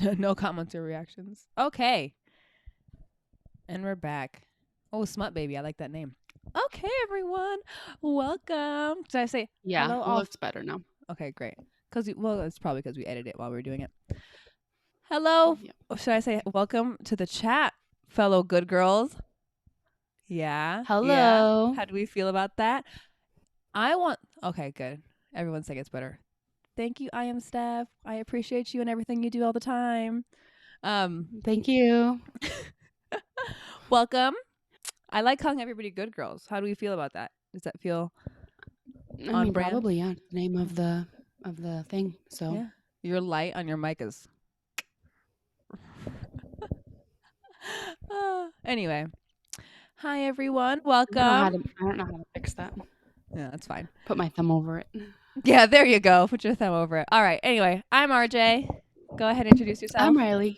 No comments or reactions. Okay. And we're back. Oh, Smut Baby. I like that name. Okay, everyone. Welcome. Did I say Yeah, hello? it looks better now. Okay, great. Well, it's probably because we edited it while we were doing it. Hello. Yeah. Or should I say welcome to the chat, fellow good girls? Yeah. Yeah. Hello. How do we feel about that? Okay, good. Everyone say it's better. Thank you, I am Steph. I appreciate you and everything you do all the time. Thank you. Welcome. I like calling everybody good girls. How do we feel about that? Does that feel I on mean, brand? probably the name of the thing. So Yeah. Your light on your mic is. Anyway. Hi everyone. Welcome. I don't know how to fix that. Yeah, that's fine. Put my thumb over it. Yeah, there you go. Put your thumb over it. All right. Anyway, I'm RJ. Go ahead and introduce yourself. I'm Riley.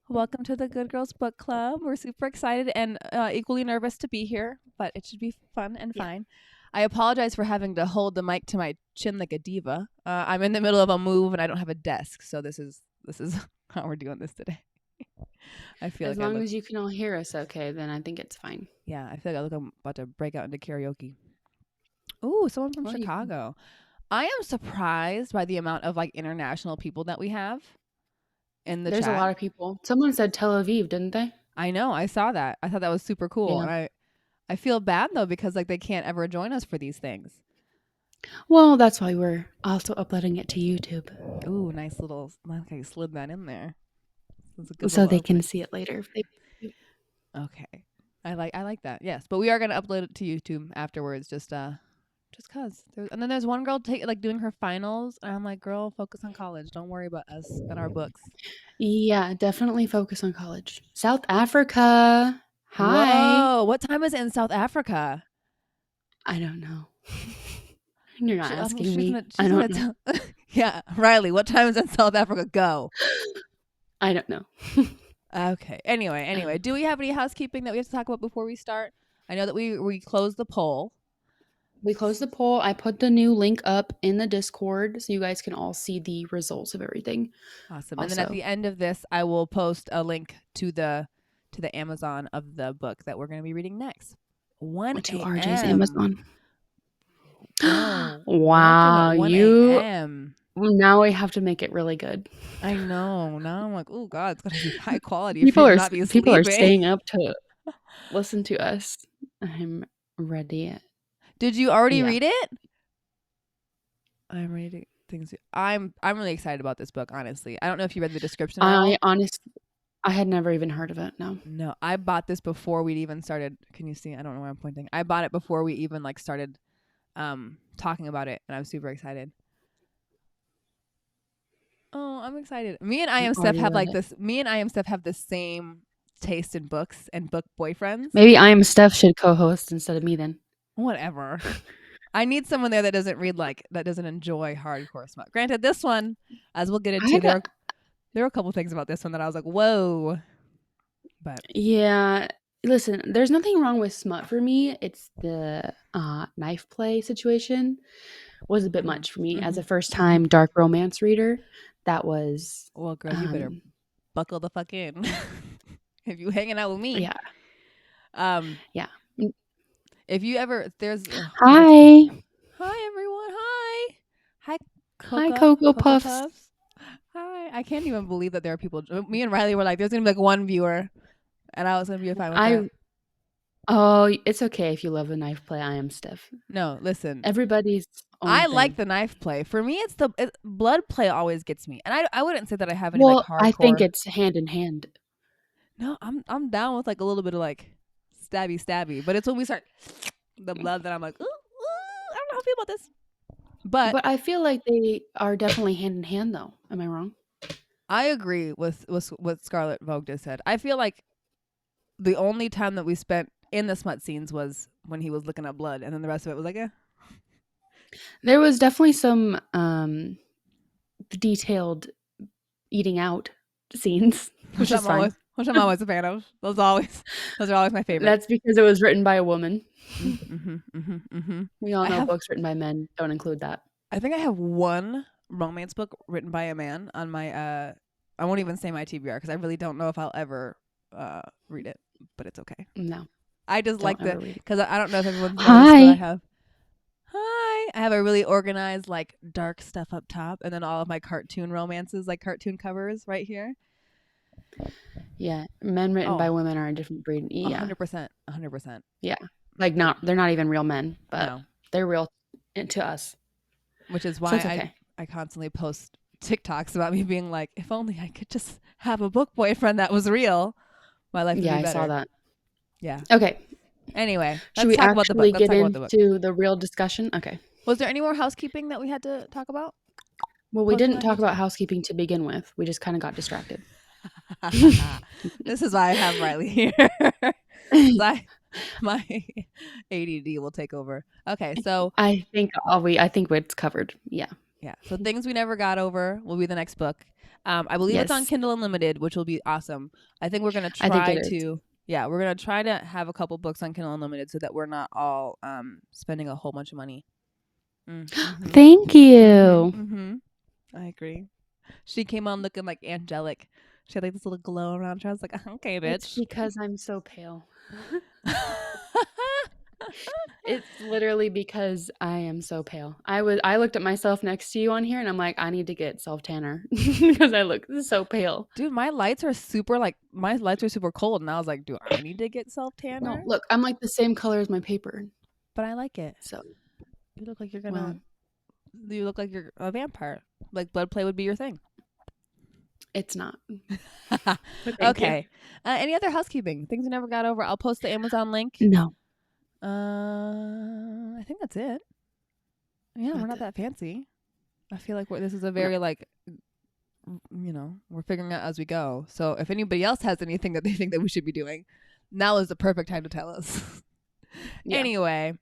Welcome to the Good Girls Book Club. We're super excited and equally nervous to be here, but it should be fun and fine. I apologize for having to hold the mic to my chin like a diva. I'm in the middle of a move and I don't have a desk, so this is how we're doing this today. I feel as like long as you can all hear us, okay, then I think it's fine. Yeah, I feel like I'm about to break out into karaoke. Ooh, someone from Chicago. I am surprised by the amount of like international people that we have in the There's chat. a lot of people. Someone said Tel Aviv, didn't they? I know. I saw that. I thought that was super cool. Yeah. And I feel bad though because like they can't ever join us for these things. Well, that's why we're also uploading it to YouTube. Ooh, nice little. Like I slid that in there. So they can see it later. Okay. I like that. Yes, but we are gonna upload it to YouTube afterwards. Just cause. And then there's one girl doing her finals, and I'm like, girl, focus on college. Don't worry about us and our books. Yeah, definitely focus on college. South Africa. Hi. Whoa, what time is it in South Africa? I don't know. You're not asking me. I She's don't know. Yeah, Riley, what time is in South Africa? Go. I don't know. Okay. Anyway, do we have any housekeeping that we have to talk about before we start? I know that we closed the poll. We closed the poll. I put the new link up in the Discord so you guys can all see the results of everything. Awesome. And then at the end of this, I will post a link to the Amazon of the book that we're going to be reading next. 1 to a.m. RJ's Amazon. Oh, wow, 1 a.m. Now we have to make it really good. I know. Now I'm like, oh God, it's gotta be high quality. People are staying up to listen to us. I'm ready. Did you already read it? I'm reading things. I'm really excited about this book. Honestly, I don't know if you read the description. I had never even heard of it. No, I bought this before we'd even started. Can you see? I don't know where I'm pointing. I bought it before we even started talking about it, and I'm super excited. Oh, I'm excited. Me and I am Steph have Me and I am Steph have the same taste in books and book boyfriends. Maybe I am Steph should co-host instead of me then. Whatever. I need someone there that doesn't read that doesn't enjoy hardcore smut. Granted, this one, as we'll get into, there are a couple things about this one that I was like, whoa. But yeah, listen, there's nothing wrong with smut for me. It's the knife play situation was a bit much for me as a first-time dark romance reader. That was well, girl, you better buckle the fuck in if you hanging out with me. Yeah. Yeah. If you ever hi everyone, hi Cocoa Puffs. Hi. I can't even believe that there are people. Me and Riley were like, there's gonna be one viewer, and I was gonna be fine with that. Oh, it's okay if you love the knife play. I am Steph. No, listen. Everybody's I like the knife play. For me, it's the blood play always gets me, and I wouldn't say that I have any hardcore. I think it's hand in hand. No, I'm down with a little bit of stabby, but it's when we start the blood that I'm like, ooh, I don't know how I feel about this. But I feel like they are definitely hand in hand, though. Am I wrong? I agree with what Scarlet Vogue just said. I feel like the only time that we spent in the smut scenes was when he was looking at blood, and then the rest of it was like, There was definitely some detailed eating out scenes, which is fine. Which I'm always a fan of. Those are always my favorite. That's because it was written by a woman. We all know books written by men don't include that. I think I have one romance book written by a man on my I won't even say my TBR because I really don't know if I'll ever read it, but it's okay. No, I just like don't ever read it. because I don't know if everyone's noticed, but Hi. I have. Hi. I have a really organized, like, dark stuff up top, and then all of my cartoon romances, like cartoon covers right here. Yeah, men written by Oh, women are a different breed. Yeah, 100%. 100%. yeah. Like they're not even real men, but No. they're real to us. Which is So why it's okay. I constantly post TikToks about me being like, if only I could just have a book boyfriend that was real, my life would Yeah, be I better. saw that. Yeah. Okay. Anyway, Should let's we talk about the book. actually Let's get talk about the book. into the real discussion? Okay. Was there any more housekeeping that we had to talk about? Well, we Post didn't on talk about YouTube? housekeeping to begin with. We just kind of got distracted. This is why I have Riley here. 'Cause my ADD will take over. Okay, so I think it's covered. Yeah. yeah, so things we never got over will be the next book. I believe it's on Yes. Kindle Unlimited, which will be awesome. I think we're gonna I think try it is. to we're gonna try to have a couple books on Kindle Unlimited so that we're not all spending a whole bunch of money. Mm-hmm. Thank you. Mm-hmm. I agree. She came on looking like angelic. She had like this little glow around her. I was like, okay, bitch. It's because I'm so pale. It's literally because I am so pale. I looked at myself next to you on here and I'm like, I need to get self tanner because I look so pale. Dude, my lights are super cold, and I was like, do I need to get self tanner? No, look, I'm like the same color as my paper. But I like it. So You look like you look like you're a vampire. Like blood play would be your thing. it's not. Okay. Any other housekeeping? Things we never got over. I'll post the Amazon link. No. I think that's it. Yeah, we're not that fancy. I feel like this is a very like, we're figuring out as we go. So if anybody else has anything that they think that we should be doing, now is the perfect time to tell us. Yeah. Anyway,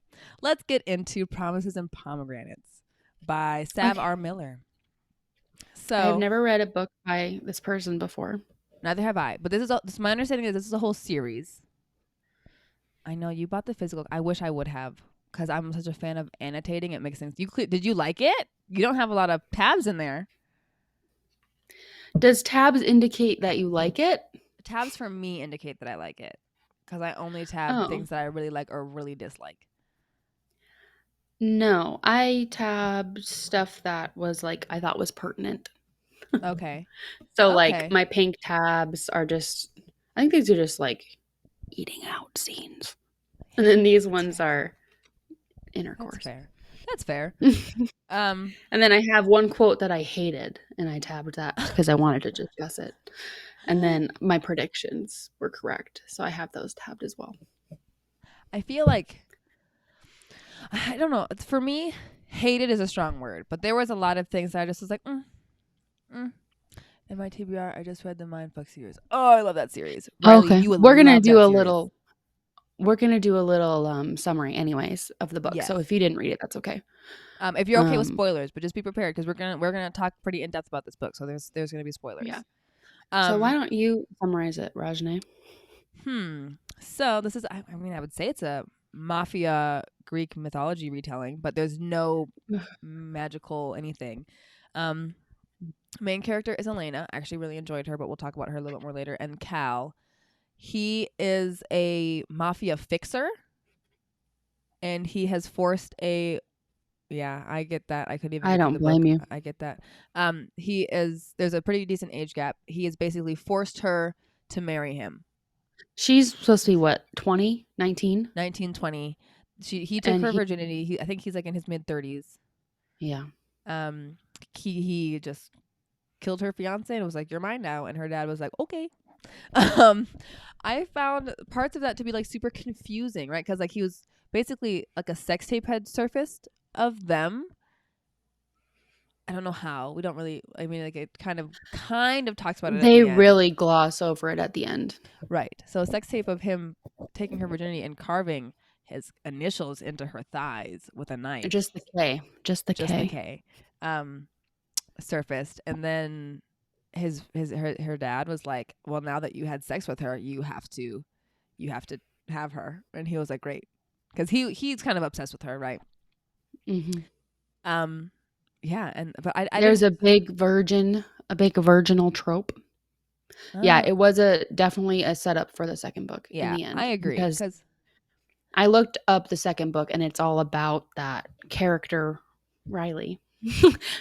let's get into Promises and Pomegranates by Sav R. Miller. So I've never read a book by this person before. Neither have I. But this is my understanding is this is a whole series. I know you bought the physical. I wish I would have because I'm such a fan of annotating. It makes sense. Did you like it? You don't have a lot of tabs in there. Does tabs indicate that you like it? Tabs for me indicate that I like it because I only tab things that I really like or really dislike. No, I tabbed stuff that was like I thought was pertinent. Okay. So like my pink tabs are just, I think these are just like eating out scenes. And then these ones are intercourse. That's fair. And then I have one quote that I hated and I tabbed that because I wanted to discuss it. And then my predictions were correct. So I have those tabbed as well. I feel like, I don't know. For me, hated is a strong word, but there was a lot of things that I just was like, In my TBR, I just read the Mindfuck series. Oh, I love that series. Riley, okay, we're gonna do a little. We're gonna do a little summary, anyways, of the book. Yes. So if you didn't read it, that's okay. If you're okay with spoilers, but just be prepared because we're gonna talk pretty in depth about this book. So there's gonna be spoilers. Yeah. So why don't you summarize it, Rajne? So this is, I would say it's a mafia Greek mythology retelling, but there's no magical anything. Main character is Elena. I actually really enjoyed her, but we'll talk about her a little bit more later. And Cal, he is a mafia fixer, and he has forced a. Yeah, I get that. I couldn't even. I don't blame you. I get that. There's a pretty decent age gap. He has basically forced her to marry him. She's supposed to be what, 20, 19? 19, 20. He took her virginity. I think he's like in his mid 30s. Yeah. He just killed her fiance and was like, "You're mine now." And her dad was like, "Okay." I found parts of that to be like super confusing, right? Because like he was basically like a sex tape had surfaced of them. I don't know how. We don't really. I mean, like it kind of talks about it. They really gloss over it at the end, right? So a sex tape of him taking her virginity and carving his initials into her thighs with a knife. Just the K. Just the K. Surfaced, and then her dad was like, "Well, now that you had sex with her, you have to have her." And he was like, "Great," because he's kind of obsessed with her, right? Mm-hmm. Yeah, but I there's a big virginal trope. Yeah, it was definitely a setup for the second book in Yeah, the I end, agree. because Because I looked up the second book and it's all about that character, Riley.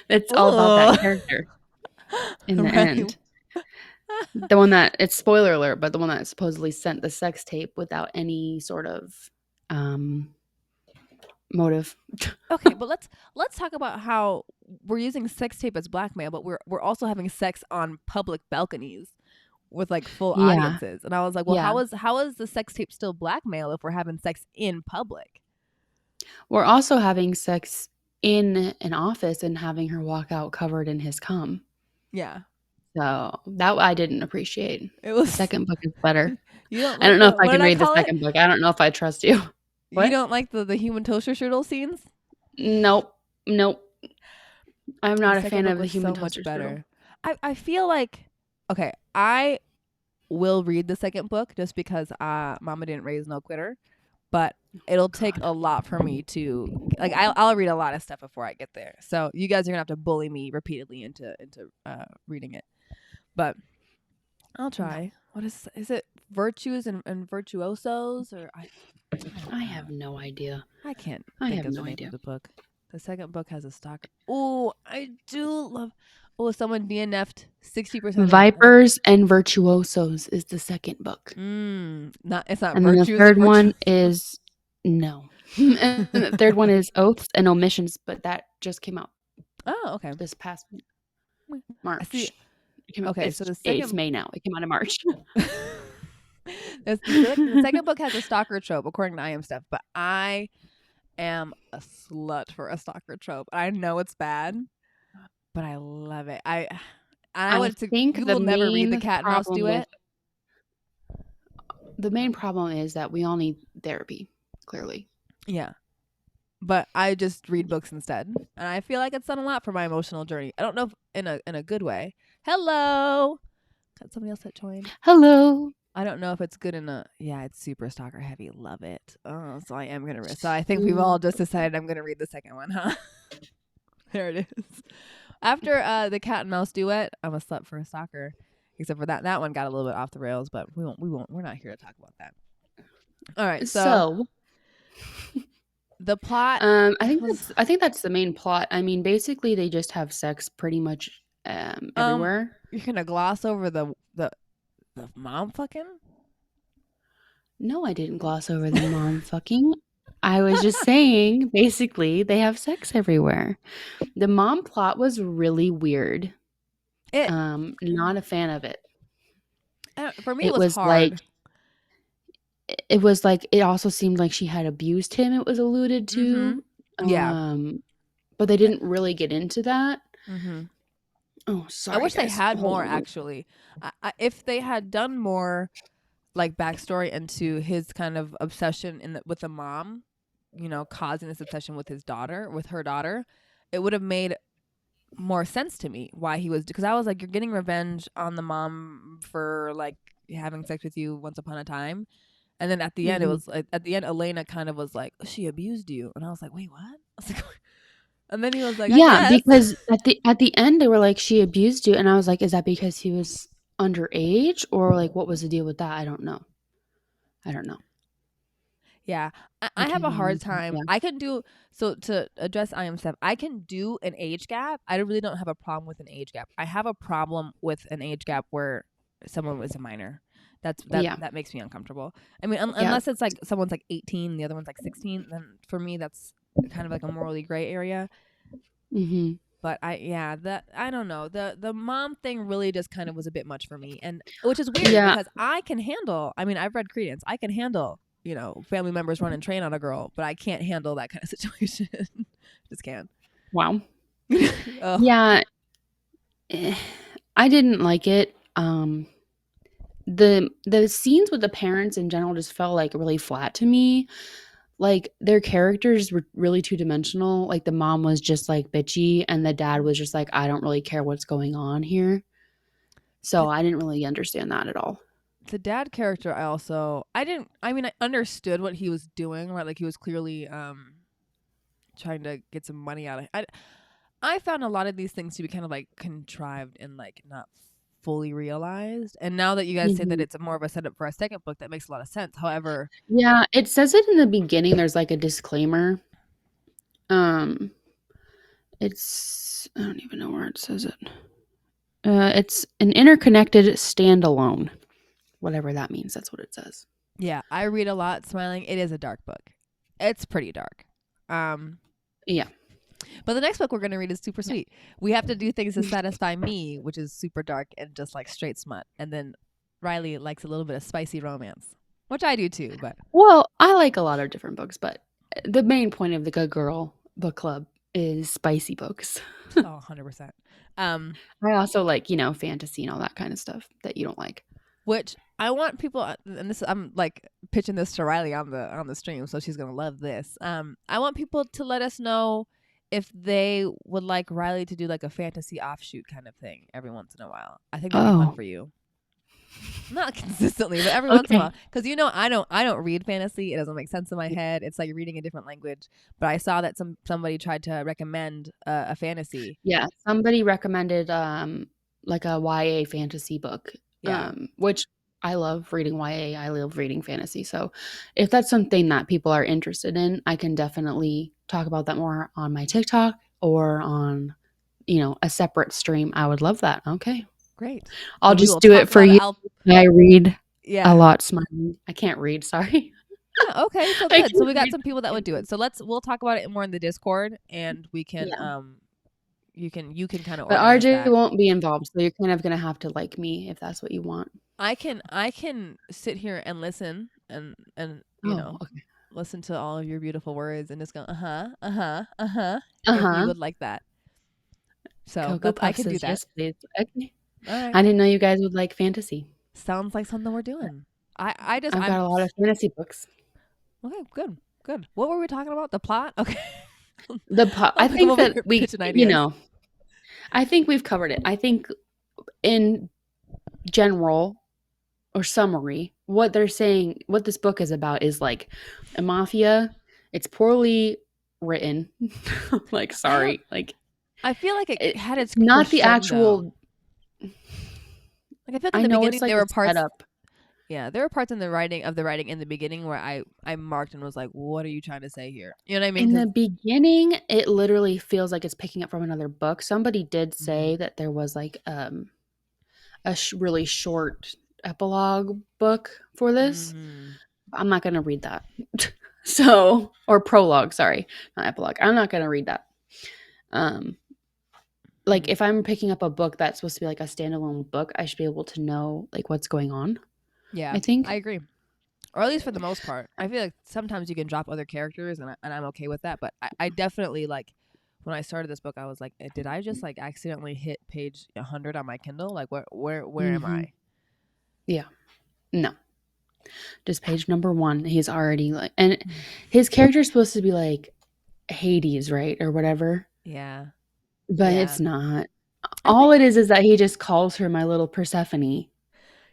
It's all about that oh, character in the right. end. The one that, it's spoiler alert, but the one that supposedly sent the sex tape without any sort of um motive. Okay, but let's talk about how we're using sex tape as blackmail, but we're also having sex on public balconies with like full Yeah. audiences. And I was like, well, Yeah. how is the sex tape still blackmail if we're having sex in public? We're also having sex in an office and having her walk out covered in his cum. Yeah. So that I didn't appreciate. It The was second book is better. you don't I like don't know if the I what can did I read the call it? second book. I don't know if I trust you. You What? don't like the human toaster strudel scenes? Nope. Nope. I'm The not a second fan book of the was human so much toaster strudel. better. I feel like okay, I will read the second book just because mama didn't raise no quitter, but it'll take God. a lot for me to like I'll read a lot of stuff before I get there. So you guys are going to have to bully me repeatedly into reading it. But I'll No. try. What is it virtues and virtuosos or I don't I know. have no idea. I can't I think have of the no name of idea. the book. The second book has a stalker. Oh, I do love. Oh, someone DNF'd 60% of. Vipers and Virtuosos is the second book. Not it's not And then the virtues and third one virtues. is no. And the third one is Oaths and Omissions, but that just came out Oh, okay. this past I see. March. It came out, Okay, so the it's second May now. It came out in March. the second book has a stalker trope according to I Am Stuff, but I am a slut for a stalker trope. I know it's bad, but I love it. I I would to think you will never read the cat and mouse duet. the main problem is that we all need therapy, clearly. Yeah. But I just read books instead. And I feel like it's done a lot for my emotional journey. I don't know if in a good way. Hello. Got somebody else that joined. Hello. I don't know if it's good in a yeah, it's super stalker heavy. Love it. Oh, so I am gonna read. So I think we've all just decided I'm gonna read the second one, huh? There it is. After the cat and mouse duet, I'm a slut for a stalker. Except for that one got a little bit off the rails, but we're not here to talk about that. All right, so the plot I think that's the main plot. I mean, basically they just have sex pretty much everywhere. you're gonna gloss over the mom fucking? No, I didn't gloss over the mom fucking. I was just saying, basically, they have sex everywhere. The mom plot was really weird. It Not a fan of it. for me it It was was like hard. it also seemed like she had abused him, it was alluded to. Yeah. But they didn't really get into that. Oh, sorry. I wish they Guys. had Hold more on. actually. If they had done more like backstory into his kind of obsession with the mom, you know, causing this obsession with her daughter, it would have made more sense to me why he was, because I was like, you're getting revenge on the mom for like having sex with you once upon a time, and then at the end it was like, at the end Elena kind of was like, she abused you, and I was like, wait, what? I was like, and then he was like, I Yeah, guess. because at the end they were like, she abused you, and I was like, is that because he was underage, or like what was the deal with that? I don't know. Yeah, I I have can't a remember. hard time. Yeah. I can do so to address I Am Stuff. I can do an age gap. I really don't have a problem with an age gap. I have a problem with an age gap where someone was a minor. That makes me uncomfortable. I mean, unless it's like someone's like 18, the other one's like 16, then for me that's kind of like a morally gray area. But I don't know. The mom thing really just kind of was a bit much for me, and which is weird because I can handle. I mean, I've read Credence. I can handle, you know, family members running train on a girl, but I can't handle that kind of situation. Just can't. Wow. Yeah. I didn't like it. The scenes with the parents in general just felt like really flat to me. Like their characters were really two-dimensional. Like the mom was just like bitchy and the dad was just like, I don't really care what's going on here. So I didn't really understand that at all. The dad character, I mean, I understood what he was doing, right? Like he was clearly trying to get some money out of it. I found a lot of these things to be kind of like contrived and like not fully realized. And now that you guys say that Mhm. it's more of a setup for a second book, that makes a lot of sense. However, Yeah, it says it in the beginning. There's like a disclaimer. Um, I don't even know where it says it. It's an interconnected standalone, whatever that means. That's what it says. yeah, I read a lot. Smiling. It is a dark book. It's pretty dark. Yeah. But the next book we're going to read is super sweet. We have to do things to satisfy me, which is super dark and just like straight smut. And then Riley likes a little bit of spicy romance, which I do too. But Well, I like a lot of different books, but the main point of the Good Girl Book Club is spicy books. oh, 100%. I also like, fantasy and all that kind of stuff that you don't like. Which I want people, and this I'm like pitching this to Riley on the stream, so she's gonna love this. I want people to let us know if they would like Riley to do like a fantasy offshoot kind of thing every once in a while. I think that'd be fun for you. Not consistently, but every once in a while, because I don't read fantasy. It doesn't make sense in my head. It's like reading a different language. But I saw that somebody tried to recommend a fantasy. Yeah, somebody recommended like a YA fantasy book. Yeah. Which I love reading YA. I love reading fantasy. So if that's something that people are interested in, I can definitely talk about that more on my TikTok or on, a separate stream. I would love that. Okay. Great. I'll just do it for you. I read a lot smiling. I can't read, sorry. Yeah, okay, so good. So we got some people that would do it. So we'll talk about it more in the Discord, and we can you can kind of. But RJ won't be involved, so you're kind of gonna have to like me if that's what you want. I can sit here and listen and listen to all of your beautiful words and just go if you would like that. So I can do that. Yes, please. Okay. All right. I didn't know you guys would like fantasy. Sounds like something we're doing. I've got a lot of fantasy books. Okay, good. What were we talking about? The plot? Okay. I think that I think we've covered it. I think in general or summary, what they're saying, what this book is about is like a mafia. It's poorly written. Like, sorry. Like, I feel like it had its not the actual. Like, I feel like in the beginning like there were parts. Setup. Yeah, there were parts in the writing in the beginning where I marked and was like, "What are you trying to say here?" You know what I mean? In the beginning, it literally feels like it's picking up from another book. Somebody did say that there was like a really short epilogue book for this. I'm not going to read that. Or prologue, sorry, not epilogue. I'm not going to read that. Like if I'm picking up a book that's supposed to be like a standalone book, I should be able to know like what's going on. Yeah, I think I agree, or at least for the most part. I feel like sometimes you can drop other characters, and I'm okay with that. But I definitely like when I started this book, I was like, did I just like accidentally hit page 100 on my Kindle? Like where am I? Yeah, no, just page number 1. He's already like, and his character's supposed to be like Hades, right, or whatever. Yeah, but it's not. All it is that he just calls her my little Persephone.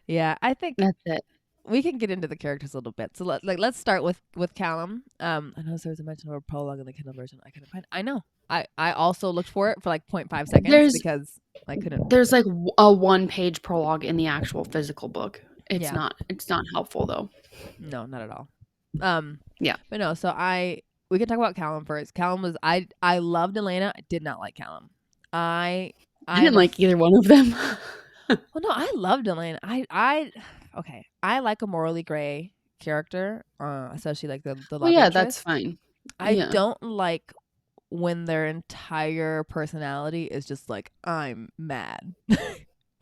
Yeah, I think that's it. We can get into the characters a little bit. So let's start with Callum. I know there was a mention of a prologue in the Kindle version. I couldn't find. I know. I also looked for it for like 0.5 seconds because I couldn't. There's like a 1-page prologue in the actual physical book. It's not helpful though. No, not at all. Yeah. But no, so we can talk about Callum first. Callum was I loved Elena. I did not like Callum. I didn't like either one of them. Well, no, I loved Elena. Okay. I like a morally gray character, especially like the love interest. That's fine. I don't like when their entire personality is just like, I'm mad.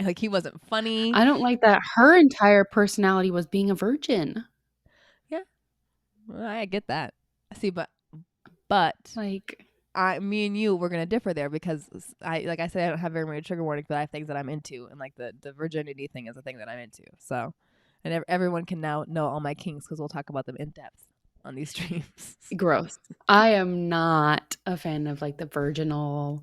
Like he wasn't funny. I don't like that her entire personality was being a virgin. Yeah. Well, I get that. See, but like me and you, we're gonna differ there because like I said, I don't have very many trigger warnings, but I have things that I'm into, and like the virginity thing is a thing that I'm into. So, and everyone can now know all my kinks because we'll talk about them in depth on these streams. Gross. I am not a fan of like the virginal,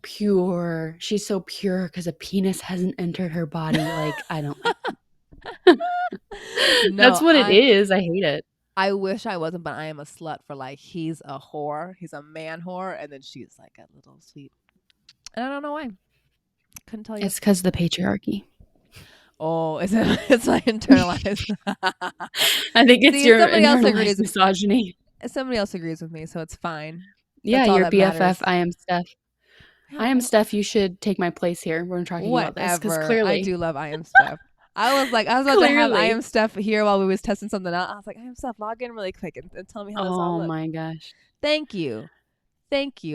pure. She's so pure because a penis hasn't entered her body. Like I don't. That's what it is. I hate it. I wish I wasn't, but I am a slut for like he's a whore, he's a man whore, and then she's like a little sweet, and I don't know why. Couldn't tell you. It's because of the patriarchy. Oh, it's my internalized. I think it's See, your somebody else internalized agrees. misogyny. Somebody else agrees with me, so it's fine. Yeah, That's all your that BFF. matters. I am Steph. Yeah, I am Steph. You should take my place here. We're talking about this because whatever. I clearly, do love I am Steph. I was about to have I am Steph here while we was testing something out. I was like, I am Steph, log in really quick and tell me how this all oh looks. my gosh. Thank you.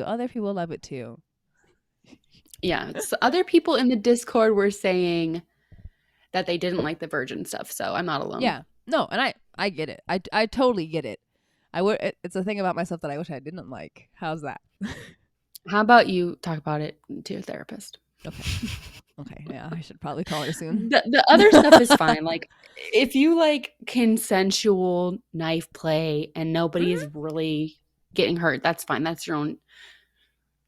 Other people love it too. Yeah. So other people in the Discord were saying that they didn't like the virgin stuff. So I'm not alone. Yeah. No, and I get it. I totally get it. It's a thing about myself that I wish I didn't like. How's that? How about you talk about it to your therapist? Okay. Yeah, I should probably call her soon. The other stuff is fine. Like if you like consensual knife play and nobody is really getting hurt, that's fine. That's your own.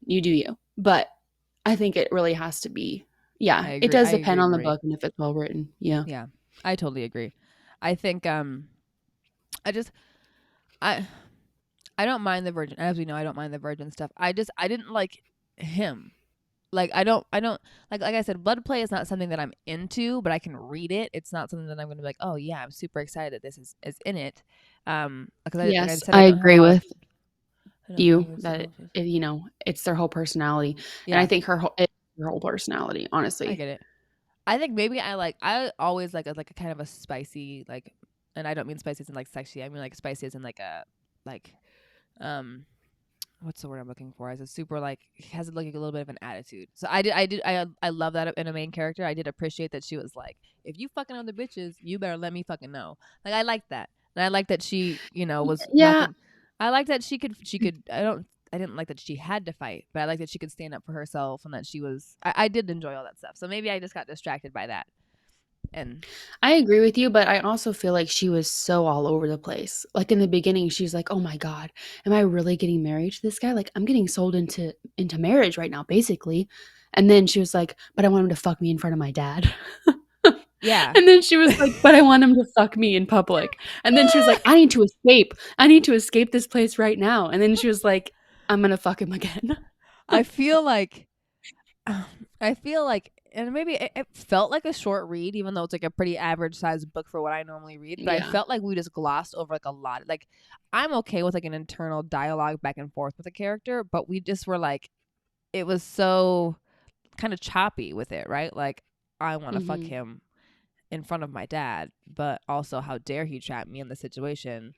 You do you. But I think it really has to be. Yeah, it does depend on the book and if it's well written. Yeah. Yeah, I totally agree. I think I don't mind the virgin. As we know, I don't mind the virgin stuff. I didn't like him. Like I don't like I said, blood play is not something that I'm into, but I can read it. It's not something that I'm going to be like, oh yeah, I'm super excited that this is in it. Because yes, I agree with you that it's their whole personality, and I think it's her whole personality. Honestly, I get it. I think maybe I always like a kind of a spicy like, and I don't mean spicy as in like sexy. I mean like spicy as in like a like what's the word I'm looking for? As a super like has like a little bit of an attitude. So I love that in a main character. I did appreciate that she was like, if you fucking other bitches, you better let me fucking know. Like I like that, and I like that she was I like that she could I didn't like that she had to fight, but I like that she could stand up for herself and that she was. I did enjoy all that stuff. So maybe I just got distracted by that. And I agree with you, but I also feel like she was so all over the place. Like in the beginning, she's like, "Oh my god, am I really getting married to this guy? Like I'm getting sold into marriage right now, basically." And then she was like, "But I want him to fuck me in front of my dad." yeah. And then she was like, "But I want him to fuck me in public." And then she was like, "I need to escape. I need to escape this place right now." And then she was like, "I'm gonna fuck him again." I feel like, and maybe it felt like a short read, even though it's like a pretty average sized book for what I normally read. But I felt like we just glossed over like a lot. Like I'm okay with like an internal dialogue back and forth with a character, but we just were like, it was so kind of choppy with it, right? Like I want to fuck him in front of my dad, but also how dare he trap me in the situation.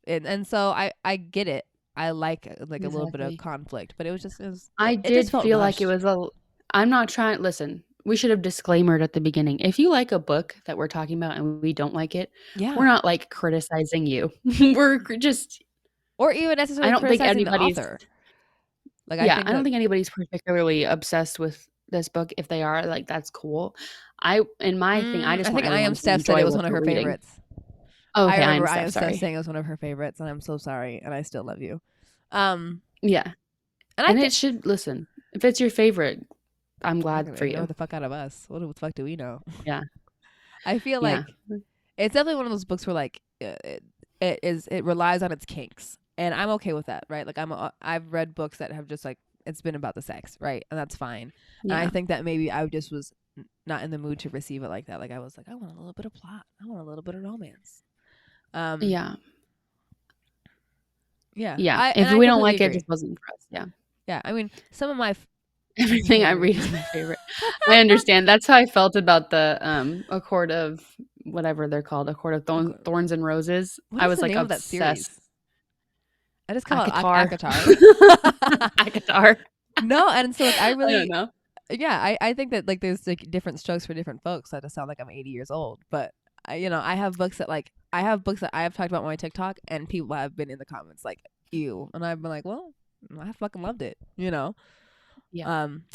And so I get it. I like a little bit of conflict, but it was I did feel like it was I'm not trying. Listen, we should have disclaimered at the beginning. If you like a book that we're talking about and we don't like it, we're not like criticizing you. We're just, or even necessarily criticizing the author. Like I don't think anybody's particularly obsessed with this book. If they are, like that's cool. I think I Am Steph said it was one of her favorites. Oh, okay, I remember I Am Steph saying it was one of her favorites, and I'm so sorry, and I still love you. Yeah, and it should listen. If it's your favorite, I'm glad for you. Know the fuck out of us. What the fuck do we know? Yeah, I feel like it's definitely one of those books where like it relies on its kinks, and I'm okay with that, right? Like I've read books that have just like it's been about the sex, right, and that's fine. Yeah. And I think that maybe I just was not in the mood to receive it like that. Like I was like, I want a little bit of plot. I want a little bit of romance. Yeah. If we don't like it, it just wasn't for us. Yeah. I mean, some of my everything I read is my favorite. I understand. That's how I felt about the A Court of whatever they're called, A Court of Thorns and Roses. I was like obsessed. I just call it ACOTAR. ACOTAR. No, and so like, I don't know. Yeah, I think that like there's like different strokes for different folks. I just sound like I'm 80 years old, but I have books that I have talked about on my TikTok, and people have been in the comments like, ew. And I've been like, well, I fucking loved it, Yeah.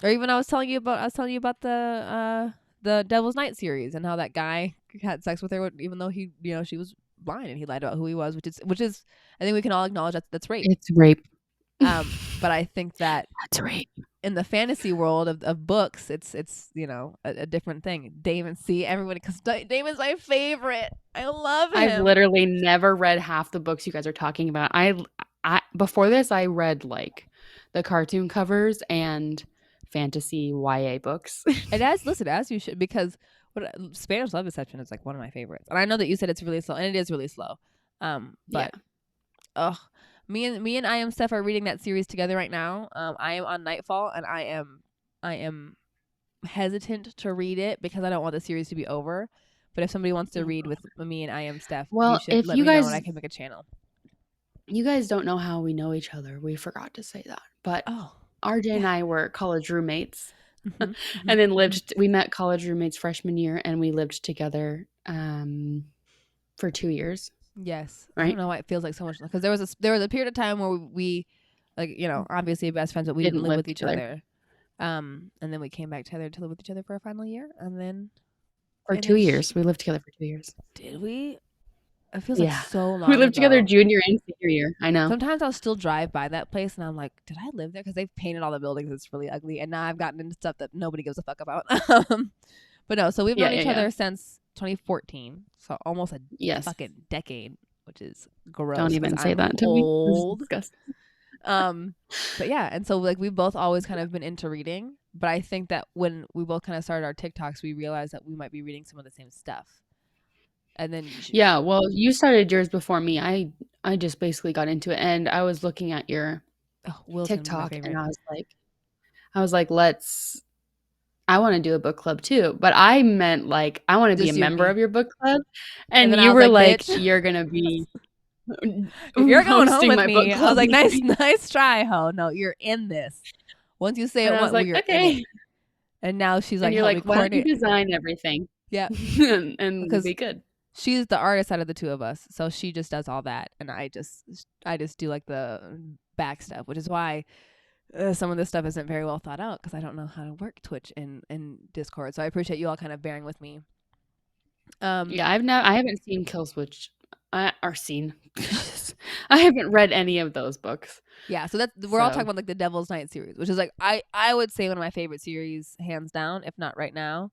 Or even I was telling you about the Devil's Night series and how that guy had sex with her even though he, she was blind, and he lied about who he was, which is I think we can all acknowledge that's rape. It's rape. But I think that that's rape. In the fantasy world of books, it's a different thing. Damon, see everybody, because Damon's my favorite. I love him. I've literally never read half the books you guys are talking about. I before this I read like the cartoon covers and fantasy YA books. And as you should, because Spanish Love Deception is like one of my favorites. And I know that you said it's really slow, and it is really slow. But me and I Am Steph are reading that series together right now. I am on Nightfall, and I am hesitant to read it because I don't want the series to be over. But if somebody wants to read with me and I Am Steph, you should let me know, and I can make a channel. You guys don't know how we know each other. We forgot to say that. But RJ and I were college roommates. And then we met college roommates freshman year, and we lived together for 2 years. Yes. Right? I don't know why it feels like so much, because there was a period of time where we like, obviously best friends, but we didn't live with each other. And then we came back together to live with each other for a final year, and then for 2 years. We lived together for 2 years. Did we? It feels like so long. We lived together junior and senior year. I know. Sometimes I'll still drive by that place and I'm like, did I live there? Because they've painted all the buildings. It's really ugly. And now I've gotten into stuff that nobody gives a fuck about. But no, so we've known each other since 2014. So almost a fucking decade, which is gross. Don't even say that to old. me. It's disgusting. But yeah, and so like we've both always kind of been into reading. But I think that when we both kind of started our TikToks, we realized that we might be reading some of the same stuff. And then well, you started yours before me. I just basically got into it, and I was looking at your TikTok, and I was like, I want to do a book club too. But I meant like I want to be a member of your book club, and you were like, you're gonna be. You're going home with me. I was like, nice try, ho. No, you're in this. Once you say it, I was like, okay. And now she's like, you're like, why don't you design everything? Yeah, and it'll be good. She's the artist out of the two of us, so she just does all that, and I just do like the back stuff, which is why some of this stuff isn't very well thought out, because I don't know how to work Twitch and Discord. So I appreciate you all kind of bearing with me. I haven't seen Killswitch. I haven't read any of those books. Yeah, so we're all talking about like the Devil's Night series, which is like I would say one of my favorite series, hands down, if not right now.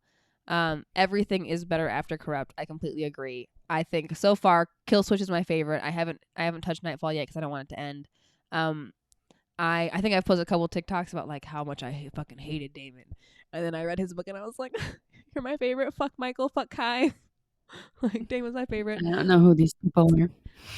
Everything is better after Corrupt. I completely agree. I think so far Killswitch is my favorite. I haven't touched Nightfall yet because I don't want it to end. I think I've posted a couple TikToks about like how much I fucking hated Damon, and then I read his book and I was like, you're my favorite. Fuck Michael. Fuck Kai. Like Damon's my favorite. I don't know who these people are.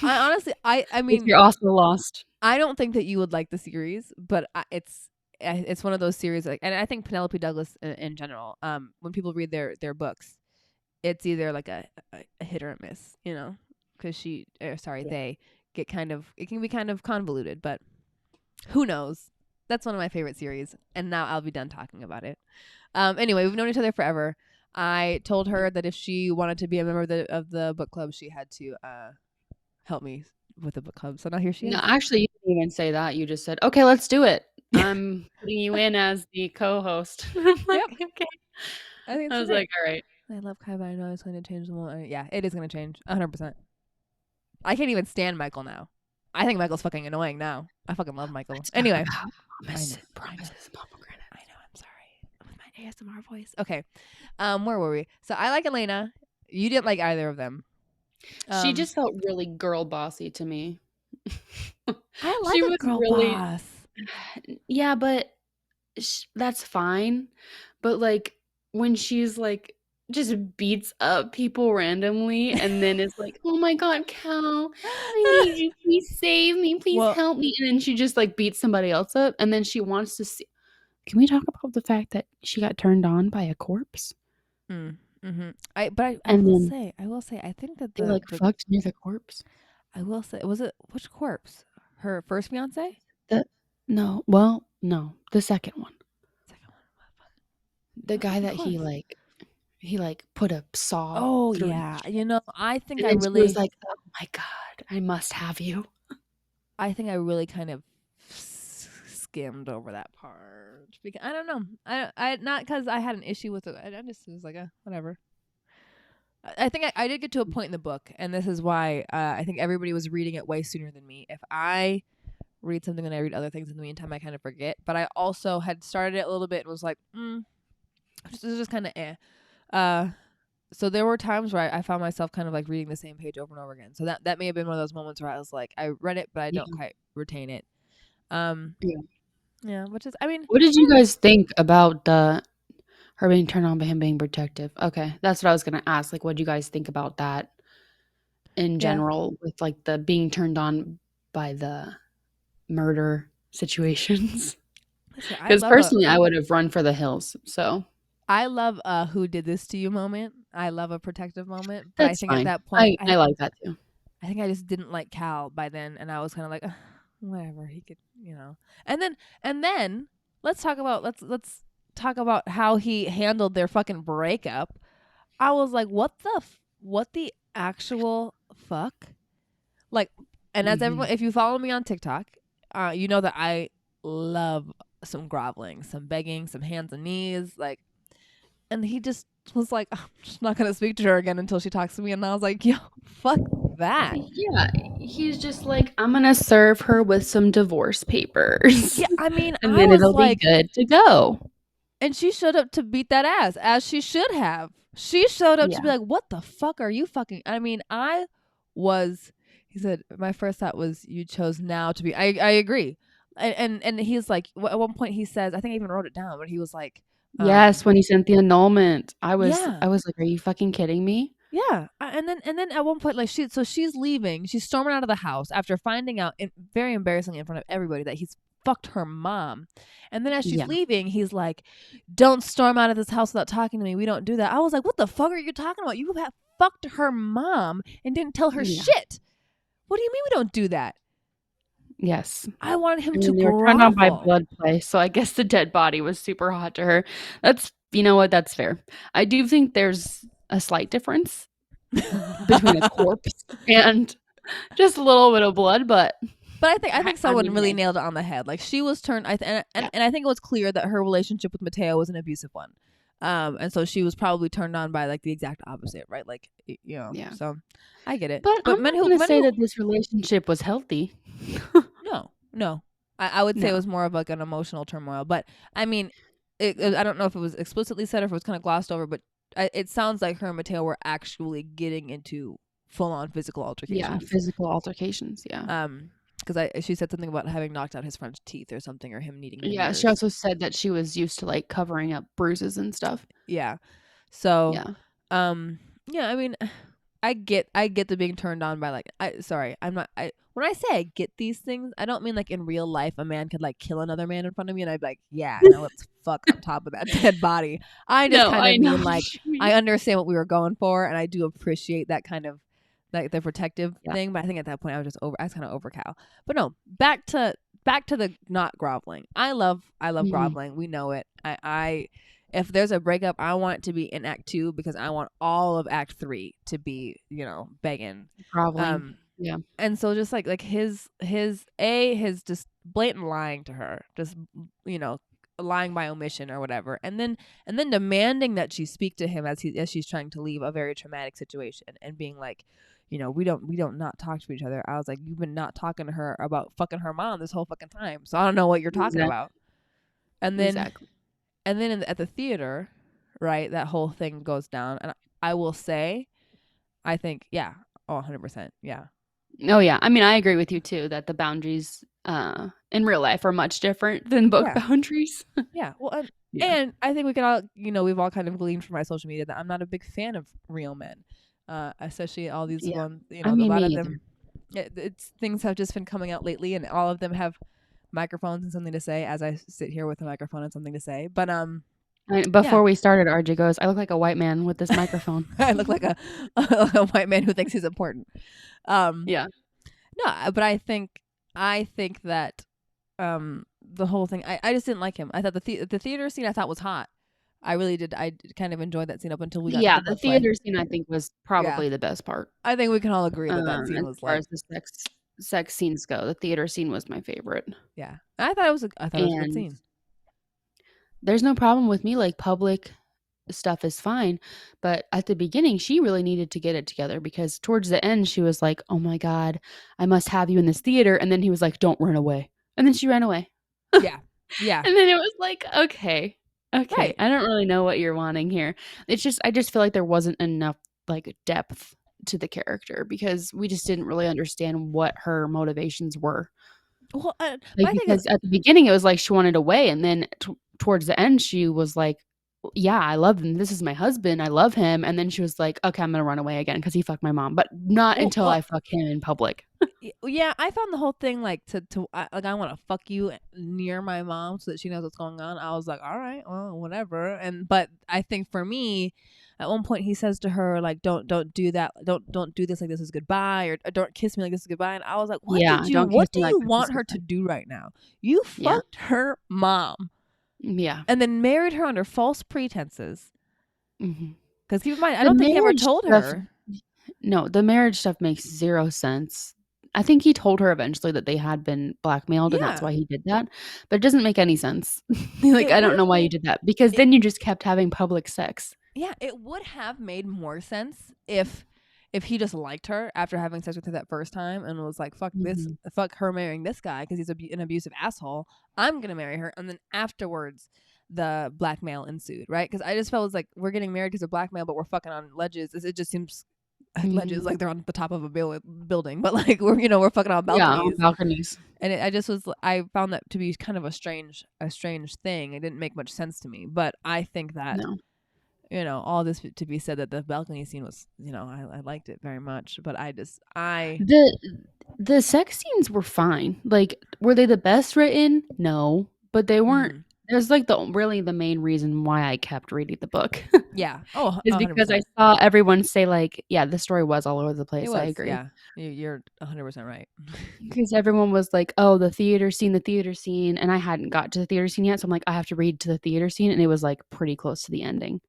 I honestly, I mean, you're also lost. I don't think that you would like the series, but it's one of those series, like, and I think Penelope Douglas in general, when people read their books, it's either like a hit or a miss, because they get it can be kind of convoluted, but who knows? That's one of my favorite series, and now I'll be done talking about it. Anyway, we've known each other forever. I told her that if she wanted to be a member of the book club, she had to help me with the book club. So now here she is. No, actually, you didn't even say that. You just said, okay, let's do it. I'm putting you in as the co-host. I'm like, okay. I was like, all right. I love Kai, but I know it's going to change the world. Yeah, it is going to change 100%. I can't even stand Michael now. I think Michael's fucking annoying now. I fucking love Michael. Anyway. Promises and Pomegranates. I know, I'm sorry. With my ASMR voice. Okay. Where were we? So I like Elena. You didn't like either of them. She just felt really girl bossy to me. I like a girl boss. Yeah, but that's fine. But like when she's like just beats up people randomly and then it's like, oh my god, Cal, I need you, please save me, please help me, and then she just like beats somebody else up, and then she wants to see. Can we talk about the fact that she got turned on by a corpse? Mm-hmm. I will say I think that they fucked near the corpse. I will say, which corpse? Her first fiance? No, the second one. The guy that he put a saw. Oh yeah, I think and I really was like, oh my god, I must have you. I think I really kind of skimmed over that part because I don't know. I not because I had an issue with it. I just was like, whatever. I think I did get to a point in the book, and this is why I think everybody was reading it way sooner than me. If I read something and I read other things in the meantime, I kind of forget. But I also had started it a little bit and was like, this is just kind of so there were times where I found myself kind of like reading the same page over and over again. So that may have been one of those moments where I was like, I read it, but I don't quite retain it. Yeah, which is, I mean, What did you guys think about the her being turned on by him being protective? Okay, that's what I was gonna ask. Like, what do you guys think about that in yeah. general with like the being turned on by the murder situations? Listen, Because personally, I would have run for the hills. So I love a who did this to you moment. I love a protective moment, but I that's think at fine. that point, I like that too. I think I just didn't like Cal by then, and I was kind of like, "Ugh, whatever, he could, you know. And then let's talk about how he handled their fucking breakup. I was like, what the actual fuck? Like, and as Mhm. everyone, if you follow me on TikTok, you know that I love some groveling, some begging, some hands and knees, like. And he just was like, I'm just not gonna speak to her again until she talks to me. And I was like, yo, fuck that. Yeah, he's just like, I'm gonna serve her with some divorce papers, Yeah, I mean, and I then was it'll be like, good to go. and she showed up to beat that ass as she should have. She showed up to be Yeah. like, what the fuck are you fucking? I mean, I was. He said, my first thought was, you chose now to be. I agree, and he's like, at one point he says, I think I even wrote it down, but he was like, Yes, when he sent the annulment, yeah. I was like, "Are you fucking kidding me?" Yeah, and then at one point, like she's leaving, she's storming out of the house after finding out, very embarrassingly in front of everybody, that he's fucked her mom. And then as she's Yeah, leaving, he's like, "Don't storm out of this house without talking to me. We don't do that." I was like, "What the fuck are you talking about? You have fucked her mom and didn't tell her yeah, shit. What do you mean we don't do that?" yes. I wanted him I to mean, they were turned on by grovel. blood play, so I guess the dead body was super hot to her. That's you know what? That's fair. I do think there's a slight difference between a corpse and just a little bit of blood, but But I think I someone mean, really hey, nailed it on the head. Like she was turned, yeah, and I think it was clear that her relationship with Mateo was an abusive one, and so she was probably turned on by like the exact opposite, right? Like yeah. so I get it. But But I'm not gonna say that this relationship was healthy. no, I would say it No. was more of like an emotional turmoil. But I mean, I don't know if it was explicitly said or if it was kind of glossed over, but it sounds like her and Mateo were actually getting into full on physical Yeah, altercations. physical altercations, yeah. Because I she said something about having knocked out his front teeth or something, or him needing Yeah, she veneers. also said that she was used to, like, covering up bruises and stuff. Yeah. So, Yeah. um, yeah, I mean, I get the being turned on by like I'm not I when I say I get these things, I don't mean like in real life a man could like kill another man in front of me and I'd be like, yeah, now let's fuck on top of that dead body. I just No, kind I of know mean what like you mean. I understand what we were going for and I do appreciate that kind of like the protective Yeah. thing, but I think at that point I was kind of over Cal. But no, back to the not groveling. I love Mhm. groveling. We know it. I if there's a breakup, I want it to be in Act 2 because I want all of Act 3 to be, begging. Groveling. Um, Yeah. and so just like his just blatant lying to her, just you know, lying by omission or whatever, and then demanding that she speak to him as she's trying to leave a very traumatic situation and being like, we don't not talk to each other. I was like, you've been not talking to her about fucking her mom this whole fucking time, so I don't know what you're talking Exactly. about. And then Exactly. at the theater, right, that whole thing goes down. And I will say, I think, yeah, 100%. Yeah. Oh, yeah. I mean, I agree with you too that the boundaries, in real life are much different than book Yeah. boundaries. Yeah. Well, Yeah. and I think we can all, we've all kind of gleaned from my social media that I'm not a big fan of real men, especially all these Yeah. ones, I a mean, me lot of either. them, it's things have just been coming out lately and all of them have microphones and something to say as I sit here with a microphone and something to say. But, yeah, Before we started, RJ goes, "I look like a white man with this microphone." I look like a white man who thinks he's important. Um, Yeah. No, but I think that the whole thing I just didn't like him. I thought the theater scene I thought was hot. I really did. Kind of enjoyed that scene up until we got to Yeah, the the blood play. theater scene I think was Yeah, probably the best part. I think we can all agree that scene As was far like, as the sex scenes go, the theater scene was my favorite. yeah. I thought it was a good And scene. there's no problem with me, like, public stuff is fine, but at the beginning, she really needed to get it together because towards the end, she was like, "Oh my god, I must have you in this theater," and then he was like, "Don't run away." And then she ran away. Yeah, yeah, And then it was like, "Okay, okay, right. I don't really know what you're wanting here." It's just I just feel like there wasn't enough, like, depth to the character because we just didn't really understand what her motivations were. Well, Like, my thing is, because at the beginning, it was like she wanted away, and then towards the end, she was like, "Yeah, I love him. This is my husband. I love him." And then she was like, "Okay, I'm gonna run away again because he fucked my mom, but not well, until I fuck him in public." yeah, I found the whole thing like like I want to fuck you near my mom so that she knows what's going on. I was like, all right, well, whatever. And but I think for me, at one point he says to her like, don't do that, don't do this like this is goodbye, or don't kiss me like this is goodbye. And I was like, Yeah, don't kiss what do me like you this is want her to goodbye. do right now? You Yeah, fucked her mom yeah. and then married her under false pretenses. Mhm. Because keep in mind, I The don't think he ever marriage told stuff her. No, the marriage stuff makes 0 sense. I think he told her eventually that they had been blackmailed, and that's Yeah, why he did that, but it doesn't make any sense. Like, it I would don't know have why you made did that, because it. then you just kept having public sex. Yeah, it would have made more sense if he just liked her after having sex with her that first time and was like, fuck this, Mhm. fuck her marrying this guy because he's an abusive asshole. I'm gonna marry her, and then afterwards the blackmail ensued, right? Because I just felt it was like we're getting married because of blackmail, but we're fucking on ledges. It just seems ledges Mhm. like they're on the top of a building, but like we're fucking on Yeah, on balconies. balconies. And I just was I found that to be kind of a strange thing. It didn't make much sense to me, but I think that No. all this to be said that the balcony scene was, I liked it very much, but I The the sex scenes were fine. Like, were they the best written? No, but they weren't. mhm. That's, like, the main reason why I kept reading the book Yeah. Oh, is because I 100%. saw everyone say, like, "Yeah, the story was all over the It place." I was, agree. yeah. You're 100% right. Because everyone was like, "Oh, the theater scene," and I hadn't got to the theater scene yet, so I'm like, "I have to read to the theater scene," and it was, like, pretty close to the ending.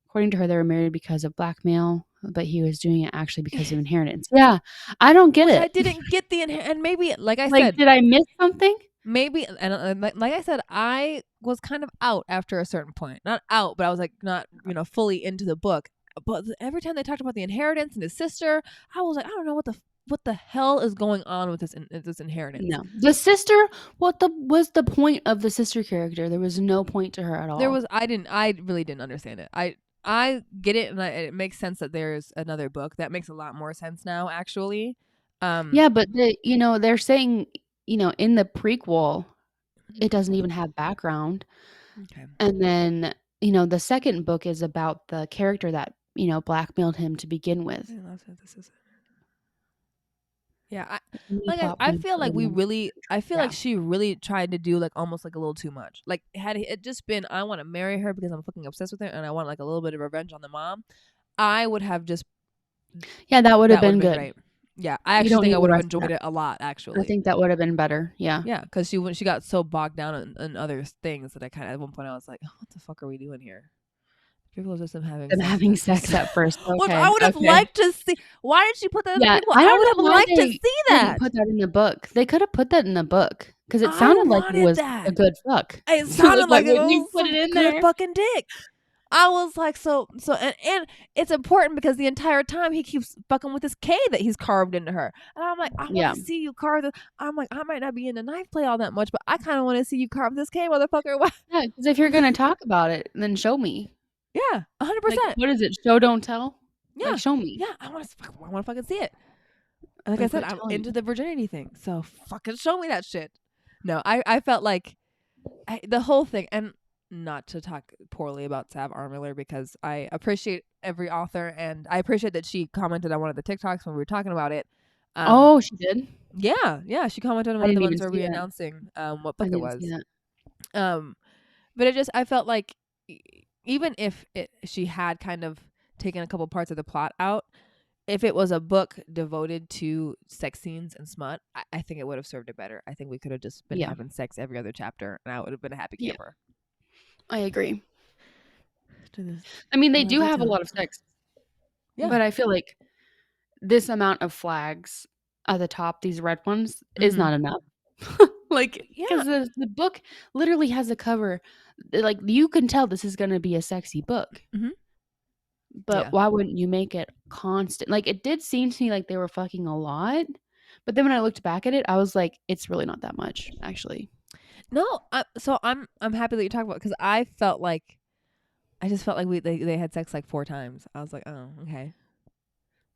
According to her, they were married because of blackmail, but he was doing it actually because of inheritance. Yeah, I don't get Which I it. didn't get and maybe like I Like, said, did I miss something? maybe and like I said, I was kind of out after a certain point. Not out, but I was like not, fully into the book. But every time they talked about the inheritance and his sister, I was like, I don't know what the hell is going on with this inheritance. No. The sister, what the was the point of the sister character? There was no point to her at There all. was I really didn't understand it. I get it, and it makes sense that there's another book. That makes a lot more sense now, actually. Um, Yeah, but they're saying, in the prequel, it doesn't even have background. okay. And then, the second book is about the character that, blackmailed him to begin with. Yeah, this is yeah. Any plot I points feel that like would make I feel like yeah. she really tried to do like almost like a little too much. Like had it just been I want to marry her because I'm fucking obsessed with her and I want like a little bit of revenge on the mom, I would have just Yeah, that would have that would been have been good. great. Yeah, I You actually don't think I need the would have rest of enjoyed that. it a lot. I Actually, think that would have been better. Yeah. yeah, because she got so bogged down in other things that I kind of at one point I was like, oh, what the fuck are we doing here? People are just them having Them sex having at first. sex at first. Which I Okay, would have okay. liked to see. Why did she put that in the Yeah, prequel? I I don't would know have why liked to they see didn't that. put that in the book. They could have put that in the book because it I sounded like it wanted was a that. good fuck. It Like, sounded why like it wouldn't you was put it some in good there? fucking dick. I was like, and it's important because the entire time he keeps fucking with this K that he's carved into her. And I'm like, I want Yeah. to see you carve this. I'm like, I might not be into knife play all that much, but I kind of want to see you carve this K, motherfucker. Yeah, because if you're gonna talk about it, then show me. Yeah, Like, 100%. what is it? Show, don't tell? Like, Yeah, show me. yeah. I want to fucking see it. And like I Like, said, quit I'm telling into me. the virginity thing, so fucking show me that shit. No, I felt like the whole thing, and not to talk poorly about Sav R. Miller because I appreciate every author, and I appreciate that she commented on one of the TikToks when we were talking about it. Um, Oh, she did? yeah, she commented on I one of the didn't even ones where see we that. announcing what I book it didn't see was. that. Um, but I felt like even if she had kind of taken a couple parts of the plot out, if it was a book devoted to sex scenes and smut, I think it would have served it better. I think we could have just been Yeah. having sex every other chapter, and I would have been a happy Yeah, camper. I agree. To this I mean, they level of do have a detail. lot of sex, Yeah. but I feel like this amount of flags at the top, these red ones, is Mm-hmm. not enough. Like, Yeah. because the book literally has a cover, like, you can tell this is gonna be a sexy book, Mm-hmm. but Yeah. why wouldn't you make it constant? Like, it did seem to me like they were fucking a lot, but then when I looked back at it, I was like, "It's really not that much, actually." No. So I'm happy that you talked about because I just felt like they had sex like 4 times. I was like, oh, okay.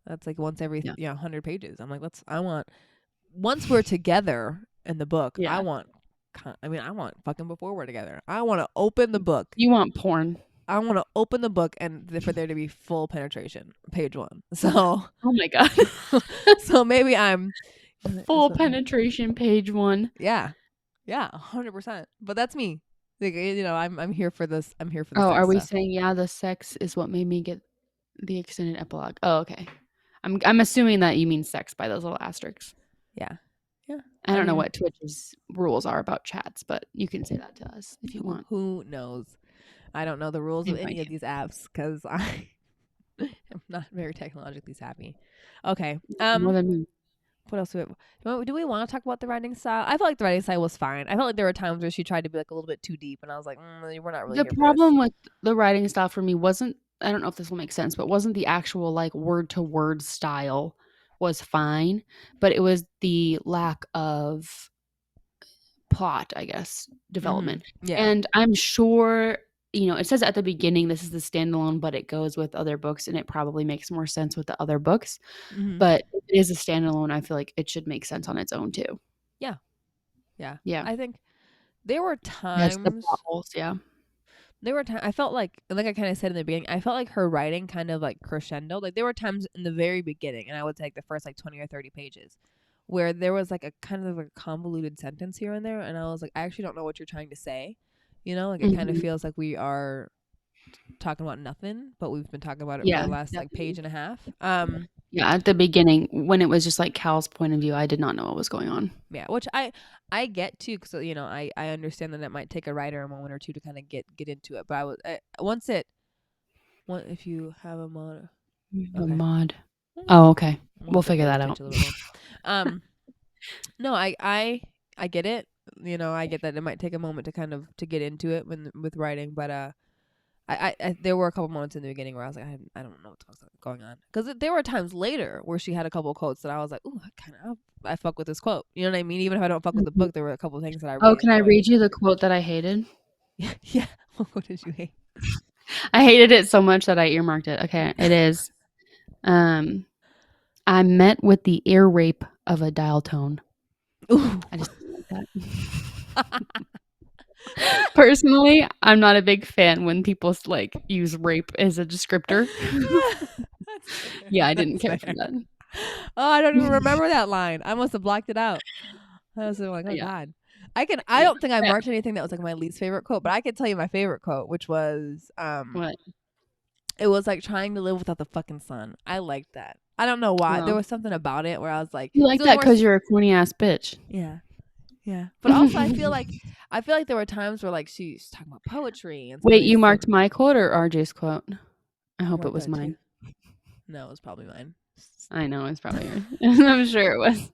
That's like once every Yeah. 100 pages. I'm like, I want once we're together. in the book. Yeah. I want fucking before we're together. I want to open the book. You want porn. I want to open the book and for there to be full penetration, page 1. So, Oh my God. so maybe I'm Full penetration, page 1. Yeah, 100%. But that's me. Like, I'm here for this. I'm here for the Oh, sex are we stuff. saying, yeah, the sex is what made me get the extended epilogue? Oh, okay. I'm assuming that you mean sex by those little asterisks. Yeah. I don't know what Twitch's rules are about chats, but you can say that to us if you want. Who knows? I don't know the rules of any of these apps because I am not very technologically savvy. Okay. More than me. What else do we want to talk about the writing style? I felt like the writing style was fine. I felt like there were times where she tried to be like a little bit too deep, and I was like, we're not really. The here problem with the writing style for me wasn't, I don't know if this will make sense, but wasn't the actual like word to word style was fine, but it was the lack of plot, I guess, development. Yeah. And I'm sure, it says at the beginning this is the standalone, but it goes with other books, and it probably makes more sense with the other books. But if it is a standalone, I feel like it should make sense on its own too. Yeah. I think there were times. Yes, the plot holes, yeah. There were times I felt like I kind of said in the beginning, I felt like her writing kind of like crescendo. Like there were times in the very beginning, and I would say like the first like 20 or 30 pages, where there was like a kind of a convoluted sentence here and there, and I was like, I actually don't know what you're trying to say. Like it kind of feels like we are talking about nothing, but we've been talking about it for the last like page and a half. Yeah, at the beginning when it was just like Cal's point of view, I did not know what was going on. Yeah, which I get too, because I understand that it might take a writer a moment or two to kind of get into it. But if you have a mod, a mod. Oh, okay. We'll figure that out. No, I get it. I get that it might take a moment to get into it with writing, but I there were a couple moments in the beginning where I was like, I don't know what's going on, because there were times later where she had a couple quotes that I was like, ooh, I fuck with this quote. You know what I mean? Even if I don't fuck with the book, there were a couple of things that I really can enjoyed. I read you the quote that I hated? Yeah. What did you hate? I hated it so much that I earmarked it. Okay, it is. I met with the ear rape of a dial tone. Ooh. I just like that. Personally, I'm not a big fan when people like use rape as a descriptor. Yeah, I didn't care for that. Oh, I don't even remember that line. I must have blocked it out. I was like, oh God. I don't think I marked anything that was like my least favorite quote, but I could tell you my favorite quote, which was what? It was like trying to live without the fucking sun. I liked that. I don't know why. There was something about it where I was like, you like that because you're a corny ass bitch. Yeah. But also I feel like there were times where like she's talking about poetry and wait, you marked my quote or RJ's quote? I hope it was mine. No, it was probably mine. I know it's probably yours. I'm sure it was.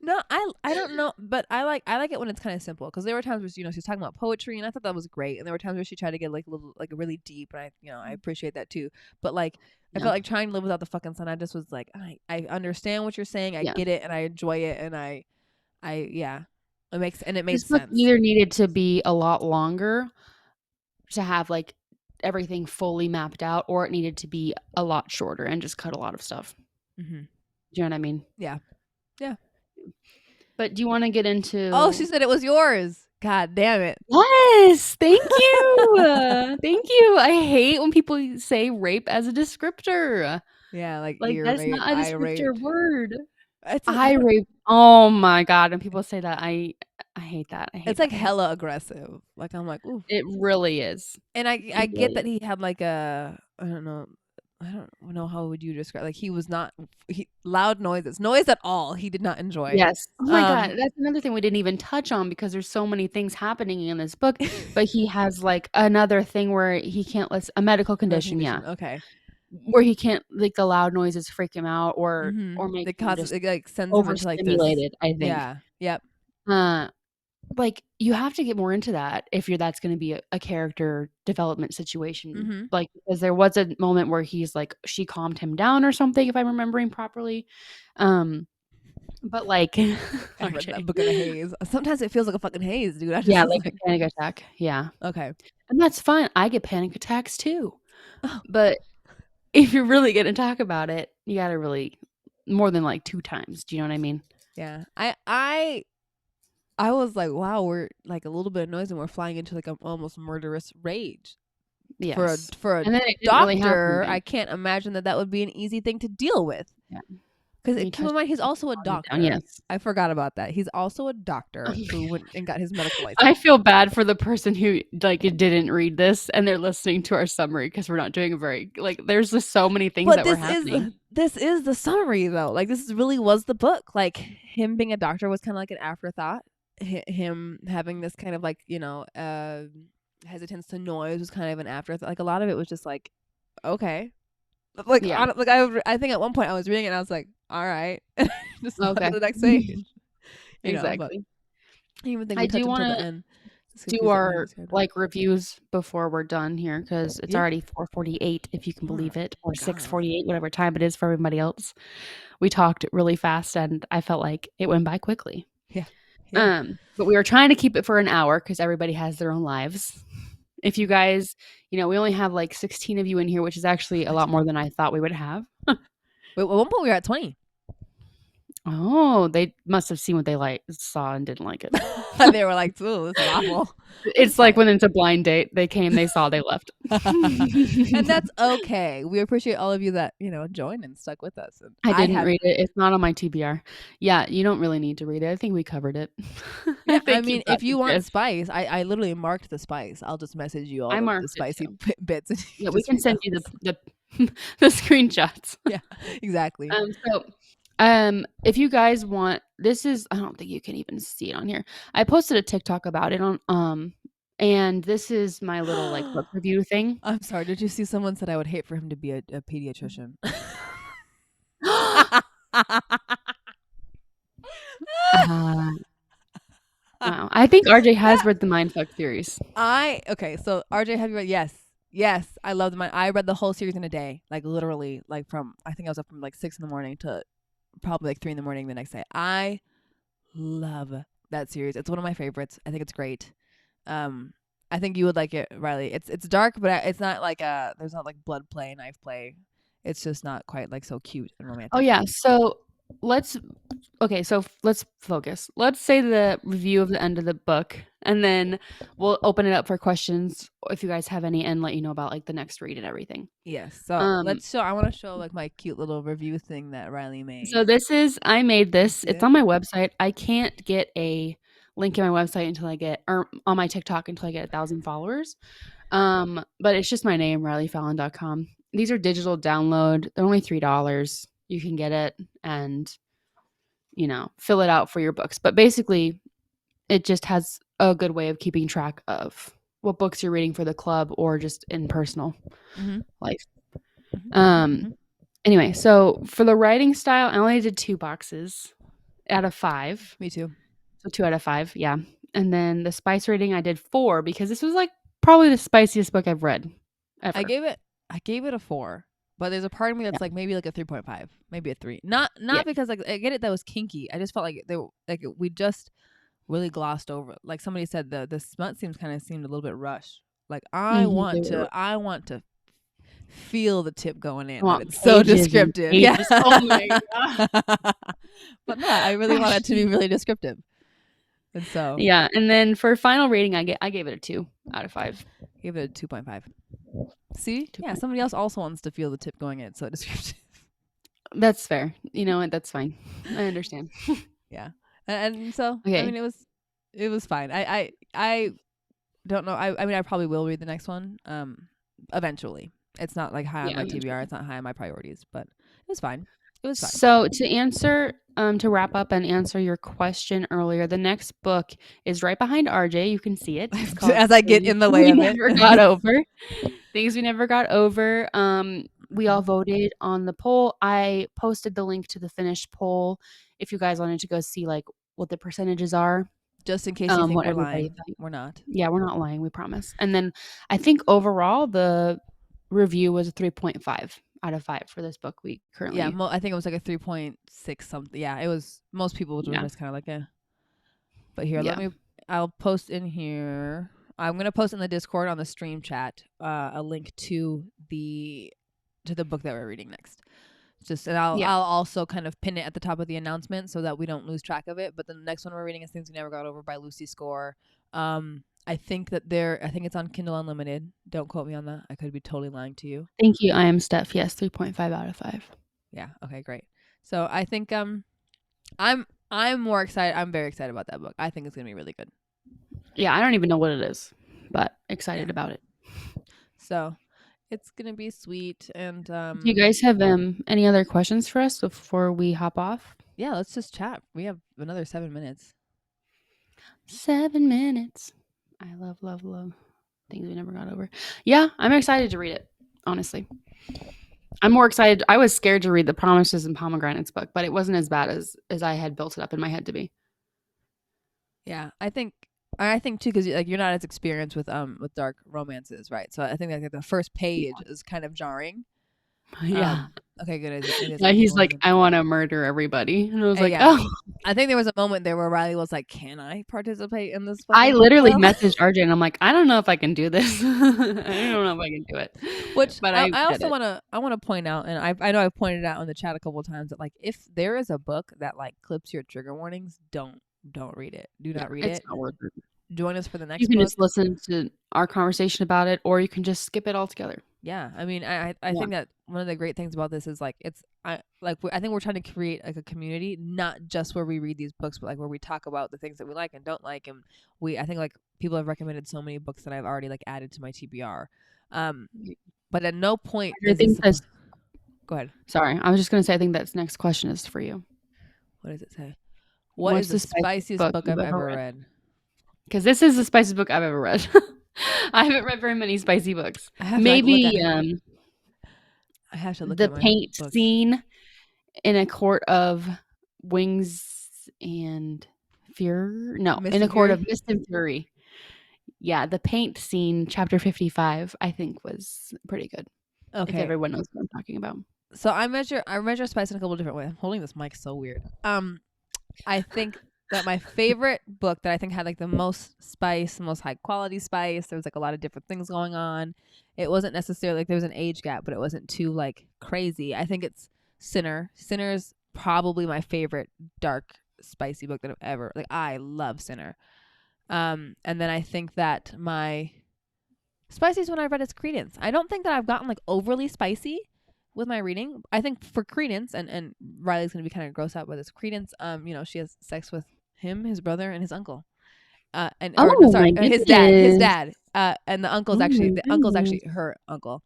No, I don't know, but I like it when it's kind of simple, because there were times where she's talking about poetry, and I thought that was great, and there were times where she tried to get like a little like really deep, and I appreciate that too. But like I felt like trying to live without the fucking sun. I just was like, I understand what you're saying, I get it, and I enjoy it, and it makes sense. Book either needed to be a lot longer to have like everything fully mapped out, or it needed to be a lot shorter and just cut a lot of stuff. Do you know what I mean? Yeah. But do you want to get into? Oh, she said it was yours. God damn it. Yes, thank you. Thank you. I hate when people say rape as a descriptor. Yeah, like that's rape, not a descriptor word. I rape. Oh my God, when people say that, I hate that. It's like hella aggressive. Like I'm like, ooh. It really is. And I get that he had like I don't know how would you describe, like he was not loud noise at all he did not enjoy. Yes. Oh my God, that's another thing we didn't even touch on, because there's so many things happening in this book. But he has like another thing where he can't listen, a medical condition. Yeah. Okay. Where he can't, like, the loud noises freak him out or make him just it like sends him into like this. I think. Yeah. Yep. Like you have to get more into that if that's going to be a character development situation. Like, because there was a moment where he's like, she calmed him down or something, if I'm remembering properly. But like, I read that book in a haze. Sometimes it feels like a fucking haze, dude. Like a panic attack. Yeah. Okay. And that's fine. I get panic attacks too. But if you're really going to talk about it, you got to really more than like 2 times. Do you know what I mean? Yeah. I I was like, wow, we're like a little bit of noise and we're flying into like an almost murderous rage. Yes. For a And then it didn't really happen doctor, again. I can't imagine that would be an easy thing to deal with. Yeah. Because He keep in touched mind, he's his also a arm down. doctor. Yes. I forgot about that. He's also a doctor who went and got his medical license. I feel bad for the person who like didn't read this and they're listening to our summary because we're not doing a very like. There's just so many things But that were happening. this is the summary though. Like this really was the book. Like him being a doctor was kind of like an afterthought. Him having this kind of like hesitance to noise was kind of an afterthought. Like a lot of it was just like, okay, like Yeah. like I think at one point I was reading it and I was like, all right, just on Okay. to the next page. Exactly. I even think I we touch do until the want end. to do our like reviews before we're done here because it's already 4:48 if you can believe it, or 6:48, whatever time it is for everybody else. We talked really fast and I felt like it went by quickly. Yeah. But we were trying to keep it for an hour because everybody has their own lives. If you guys, we only have like 16 of you in here, which is actually a lot more than I thought we would have. Wait, at one point we were at 20. Oh, they must have seen what they saw and didn't like it. They were like, "Ooh, this is awful." It's like when it's a blind date. They came, they saw, they left. And that's okay. We appreciate all of you that, joined and stuck with us. And I didn't read it. It's not on my TBR. Yeah, you don't really need to read it. I think we covered it. Yeah, I mean, if you want spice, I literally marked the spice. I'll just message you all the spicy bits. And yeah, we can send you the screenshots. Yeah, exactly. If you guys want, I don't think you can even see it on here. I posted a TikTok about it on and this is my little like book review thing. I'm sorry. Did you see someone said I would hate for him to be a pediatrician? Wow. I think RJ has read the Mindfuck series. Okay, so RJ, have you read? Yes, I love the Mind. I read the whole series in a day, like literally, like I think I was up from like 6 a.m. to probably like 3 a.m. the next day. I love that series. It's one of my favorites. I think it's great. I think you would like it, Riley. It's dark, but it's not like there's not like blood play, knife play. It's just not quite like so cute and romantic. Oh yeah, so let's focus. Let's say the review of the end of the book, and then we'll open it up for questions if you guys have any, and let you know about like the next read and everything. Yes. So I want to show like my cute little review thing that Riley made. So I made this. It's on my website. I can't get a link in my website until I get, or on my TikTok until I get 1,000 followers. But it's just my name, RileyFallon.com. These are digital download. They're only $3. You can get it and, fill it out for your books. But basically, it just has a good way of keeping track of what books you're reading for the club or just in personal life. Anyway, so for the writing style, I only did 2 boxes out of 5. Me too. So 2 out of 5, yeah. And then the spice rating, I did 4 because this was like probably the spiciest book I've read ever. I gave it a 4, but there's a part of me that's like maybe like a 3.5, maybe a 3. Not because like I get it that was kinky. I just felt like we just really glossed over. Like somebody said, the smut seemed a little bit rushed. Like I want to feel the tip going in. It's so descriptive. Yeah. Oh my God. But no, I really want it to be really descriptive. And so yeah, and then for final rating, I gave it a 2 out of 5. Gave it a 2.5. See? Yeah, somebody else also wants to feel the tip going in. It's so descriptive. That's fair. You know what? That's fine. I understand. Yeah. And so okay. I mean it was fine. I don't know. I mean I probably will read the next one eventually. It's not like high on my TBR. It's not high on my priorities, but it was fine. It was fine. So to wrap up and answer your question earlier, the next book is right behind RJ. You can see it. As I get in the way of it. Things we never got over. We all voted on the poll. I posted the link to the finished poll if you guys wanted to go see like what the percentages are. Just in case you think we're lying. We're not. Yeah, we're not lying. We promise. And then I think overall the review was a 3.5 out of 5 for this book we currently. Yeah, I think it was like a 3.6 something. Yeah, it was. Most people were just kind of like, eh. But here, I'll post in here. I'm gonna post in the Discord on the stream chat a link to the book that we're reading next. Just and I'll Yeah. I'll also kind of pin it at the top of the announcement so that we don't lose track of it. But the next one we're reading is Things We Never Got Over by Lucy Score. I think it's on Kindle Unlimited. Don't quote me on that. I could be totally lying to you. Thank you. I am Steph. Yes, 3.5 out of 5. Yeah. Okay. Great. So I think I'm more excited. I'm very excited about that book. I think it's gonna be really good. Yeah, I don't even know what it is, but excited Yeah. about it. So it's gonna be sweet. And Do you guys have any other questions for us before we hop off? yeah, let's just chat. We have another 7 minutes. 7 minutes. I love, love, love Things We Never Got Over. Yeah, I'm excited to read it, honestly. I'm more excited. I was scared to read the Promises and Pomegranates book, but it wasn't as bad as I had built it up in my head to be. Yeah, I think too, because like you're not as experienced with dark romances, right? So I think like the first page is kind of jarring. Yeah. Okay, good. It is Yeah, like he's one of like, the. I want to murder everybody. And I was like, Yeah, oh. I think there was a moment there where Riley was like, "Can I participate in this I fucking book literally club?" messaged RJ and I'm like, I don't know if I can do this. I don't know if I can do it. Which But I I did also it. want to point out, and I know I've pointed out in the chat a couple of times that like if there is a book that like clips your trigger warnings, don't read it. Do Yeah, not read it's it. not worth it. Join us for the You next can book. just listen to our conversation about it, or you can just skip it altogether. Yeah, I mean, I Yeah. think that one of the great things about this is like I think we're trying to create like a community, not just where we read these books, but like where we talk about the things that we like and don't like, and I think like people have recommended so many books that I've already like added to my TBR, but at no point I is think this. Go ahead. sorry, I was just going to say, I think that's next question is for you. What does it say? What is What's the the spiciest spiciest book book you've I've ever ever read? read? Because this is the spiciest book I've ever read. I haven't read very many spicy books. I have to like look at. Maybe I have to look the at my paint books. scene in A Court of Wings and Fear. No, Mist in A and Court of Fury. Mist and Fury. Yeah, the paint scene, chapter 55, I think was pretty good. If Okay, everyone knows what I'm talking about. so I measure spice in a couple different ways. I'm holding this mic so weird. I think that my favorite book that I think had like the most spice, the most high quality spice. There was like a lot of different things going on. It wasn't necessarily like there was an age gap, but it wasn't too like crazy. I think it's Sinner. Sinner's probably my favorite dark spicy book that I've ever like. I love Sinner. And then I think that my spiciest one I've read is Credence. I don't think that I've gotten like overly spicy with my reading. I think for Credence, and Riley's gonna be kind of grossed out by this. Credence, she has sex with him, his brother, and his uncle. Or no, Oh sorry, my his dad, goodness. and the Oh my the uncle's goodness. actually her uncle.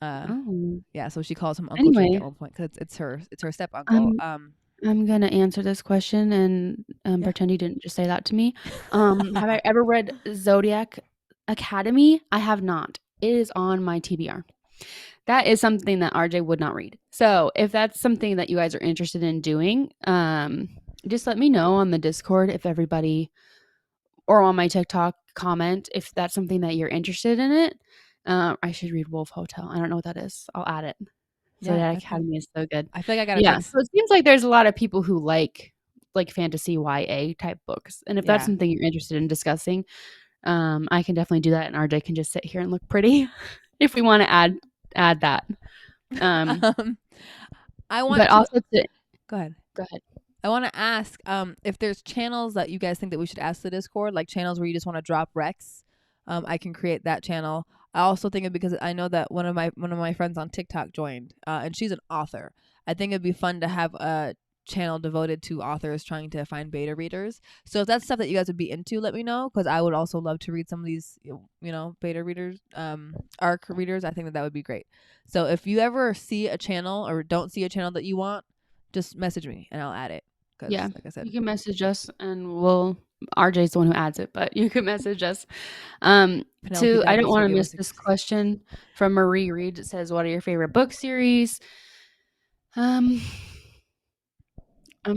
Oh. Yeah, so she calls him Uncle Jake at Anyway, one point because it's her step uncle. I'm I'm gonna answer this question and Yeah. pretend you didn't just say that to me. Have I ever read Zodiac Academy? I have not. It is on my TBR. That is something that RJ would not read. So if that's something that you guys are interested in doing, just let me know on the Discord if everybody or on my TikTok comment if that's something that you're interested in it. I should read Wolf Hotel. I don't know what that is. I'll add it. So Yeah, that I think Academy is so good. I feel like I gotta Yeah. take. So it seems like there's a lot of people who like fantasy YA type books. And if that's Yeah. something you're interested in discussing, I can definitely do that and RJ can just sit here and look pretty if we want to add that. um, I want But to also to go ahead. go ahead. I want to ask if there's channels that you guys think that we should ask the Discord, like channels where you just want to drop Rex. I can create that channel. I also think because I know that one of my friends on TikTok joined, and she's an author. I think it'd be fun to have a channel devoted to authors trying to find beta readers. So if that's stuff that you guys would be into, let me know because I would also love to read some of these, beta readers, ARC readers. I think that would be great. So if you ever see a channel or don't see a channel that you want, just message me and I'll add it. Because, Yeah. like I said, You can message us and RJ's the one who adds it, but you can message us. Penelope I don't Davis will want to give miss us. this question from Marie Reed. It says, "What are your favorite book series?" I'm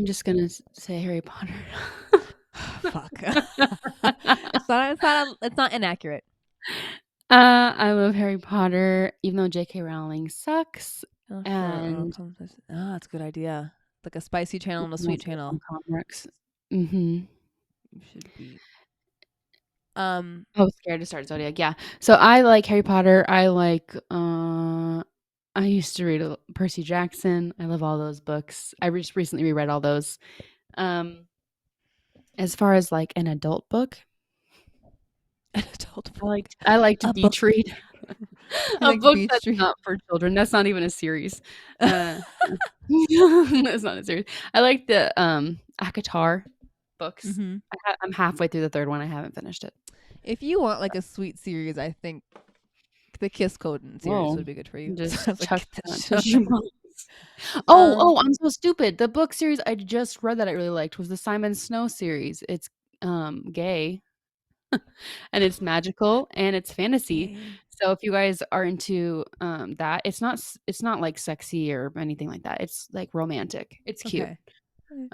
just gonna say Harry Potter. Fuck. It's not inaccurate. I love Harry Potter, even though J.K. Rowling sucks. Oh, And that's a good idea. Like a spicy channel and a sweet channel. Mm-hmm. You should be. I was scared to start Zodiac. Yeah. So I like Harry Potter. I like I used to read Percy Jackson. I love all those books. I just recently reread all those. Um, as far as like an adult book, An adult I book. like to A book. beach read. You A like to book beach that's read? not for children. That's not even a series. That's not a series. I like the ACOTAR books. Mm-hmm. I'm halfway through the third one. I haven't finished it. If you want like a sweet series, I think the Kiss Code series Whoa. would be good for you. Just I was like, chuck get that that shit. tissue box. Um, I'm so stupid. The book series I just read that I really liked was the Simon Snow series. It's gay and it's magical and it's fantasy. okay. So if you guys are into that, it's not like sexy or anything like that. It's like romantic. It's cute. Okay.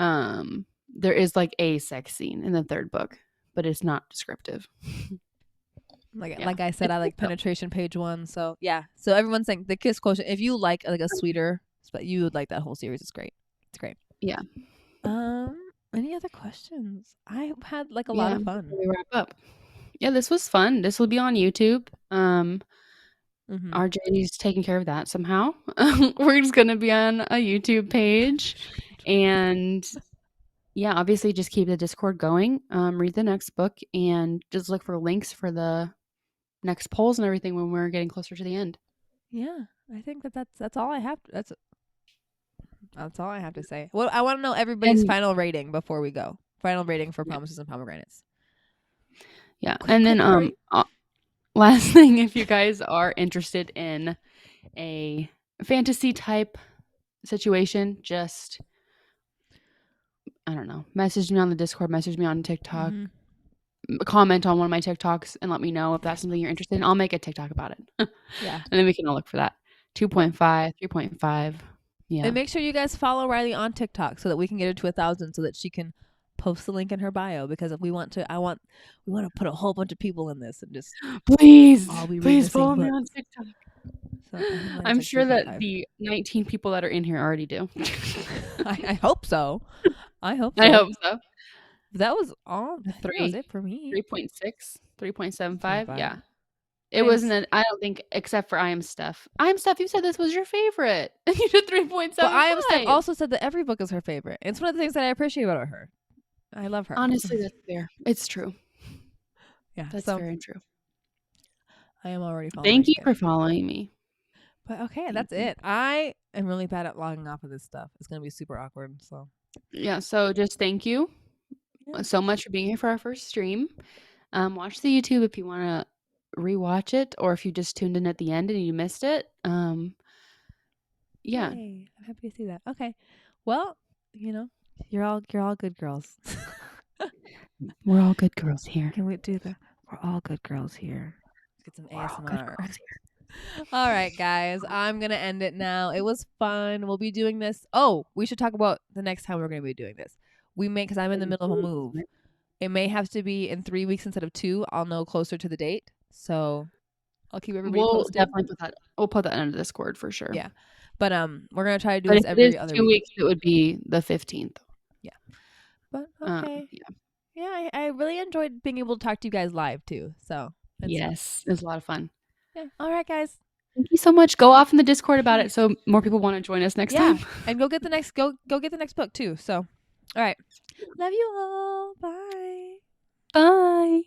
Okay. There is like a sex scene in the third book, but it's not descriptive. Yeah. Like I said, It's I good like though. penetration page 1. So yeah. So everyone's saying the Kiss Quotient. If you like a sweeter, but you would like that whole series. It's great. It's great. Yeah. Um. Any other questions? I had like a lot Yeah. of Before fun. we wrap up. Yeah, this was fun. This will be on YouTube. Mm-hmm. RJ's taking care of that somehow. We're just gonna be on a YouTube page, and yeah, obviously just keep the Discord going. Read the next book, and just look for links for the next polls and everything when we're getting closer to the end. Yeah. I think that's all I have. That's all I have to say. Well, I want to know everybody's And final rating before we go. Final rating for yeah, Promises and Pomegranates. yeah, Quick, and then quick, hurry. last thing, if you guys are interested in a fantasy type situation, just I don't know, message me on the Discord, message me on TikTok, Mm-hmm. comment on one of my TikToks and let me know if that's something you're interested in. I'll make a TikTok about it. Yeah. And then we can all look for that. Yep. 2.5, 3.5. Yeah. And make sure you guys follow Riley on TikTok so that we can get her to 1,000 so that she can post the link in her bio because if we want to put a whole bunch of people in this and just Please, all be reading please the same follow me book. on TikTok. So I think mine's I'm like sure that 3.5. the 19 people that are in here already do. I hope so. I hope so. I hope so. That was all. I think that was 3, it for me. 3.6, 3.75. 3.5. Yeah. It Thanks. wasn't, I don't think, except for I Am Steph. I Am Steph, you said this was your favorite. You did 3.75. But I Am Steph also said that every book is her favorite. It's one of the things that I appreciate about her. I love her. Honestly, that's fair. It's true. Yeah. That's So very true. I am already following Thank you it. for following me. But okay, Thank that's you. it. I am really bad at logging off of this stuff. It's gonna be super awkward. So Yeah, so just thank you so much for being here for our first stream. Watch the YouTube if you want to rewatch it, or if you just tuned in at the end and you missed it. Yeah. Yay. I'm happy to see that. Okay. Well, you're all good girls. We're all good girls here. Can we do the we're all good girls here? Let's get some We're all good ASMR. girls here. All right, guys. I'm gonna end it now. It was fun. We'll be doing this. Oh, we should talk about the next time we're gonna be doing this. We may, because I'm in the middle of a move. It may have to be in 3 weeks instead of 2. I'll know closer to the date. So I'll keep everybody posted. Definitely put that. We'll put that into Discord for sure. Yeah. But we're gonna try to do But this if it every is other 2 week. weeks, it would be the 15th. Yeah. But okay. Yeah. Yeah, I really enjoyed being able to talk to you guys live too. So Yes, it was a lot of fun. yeah. All right, guys. Thank you so much. Go off in the Discord about it so more people want to join us next time. And go get the next book too. So all right. Love you all. Bye. Bye.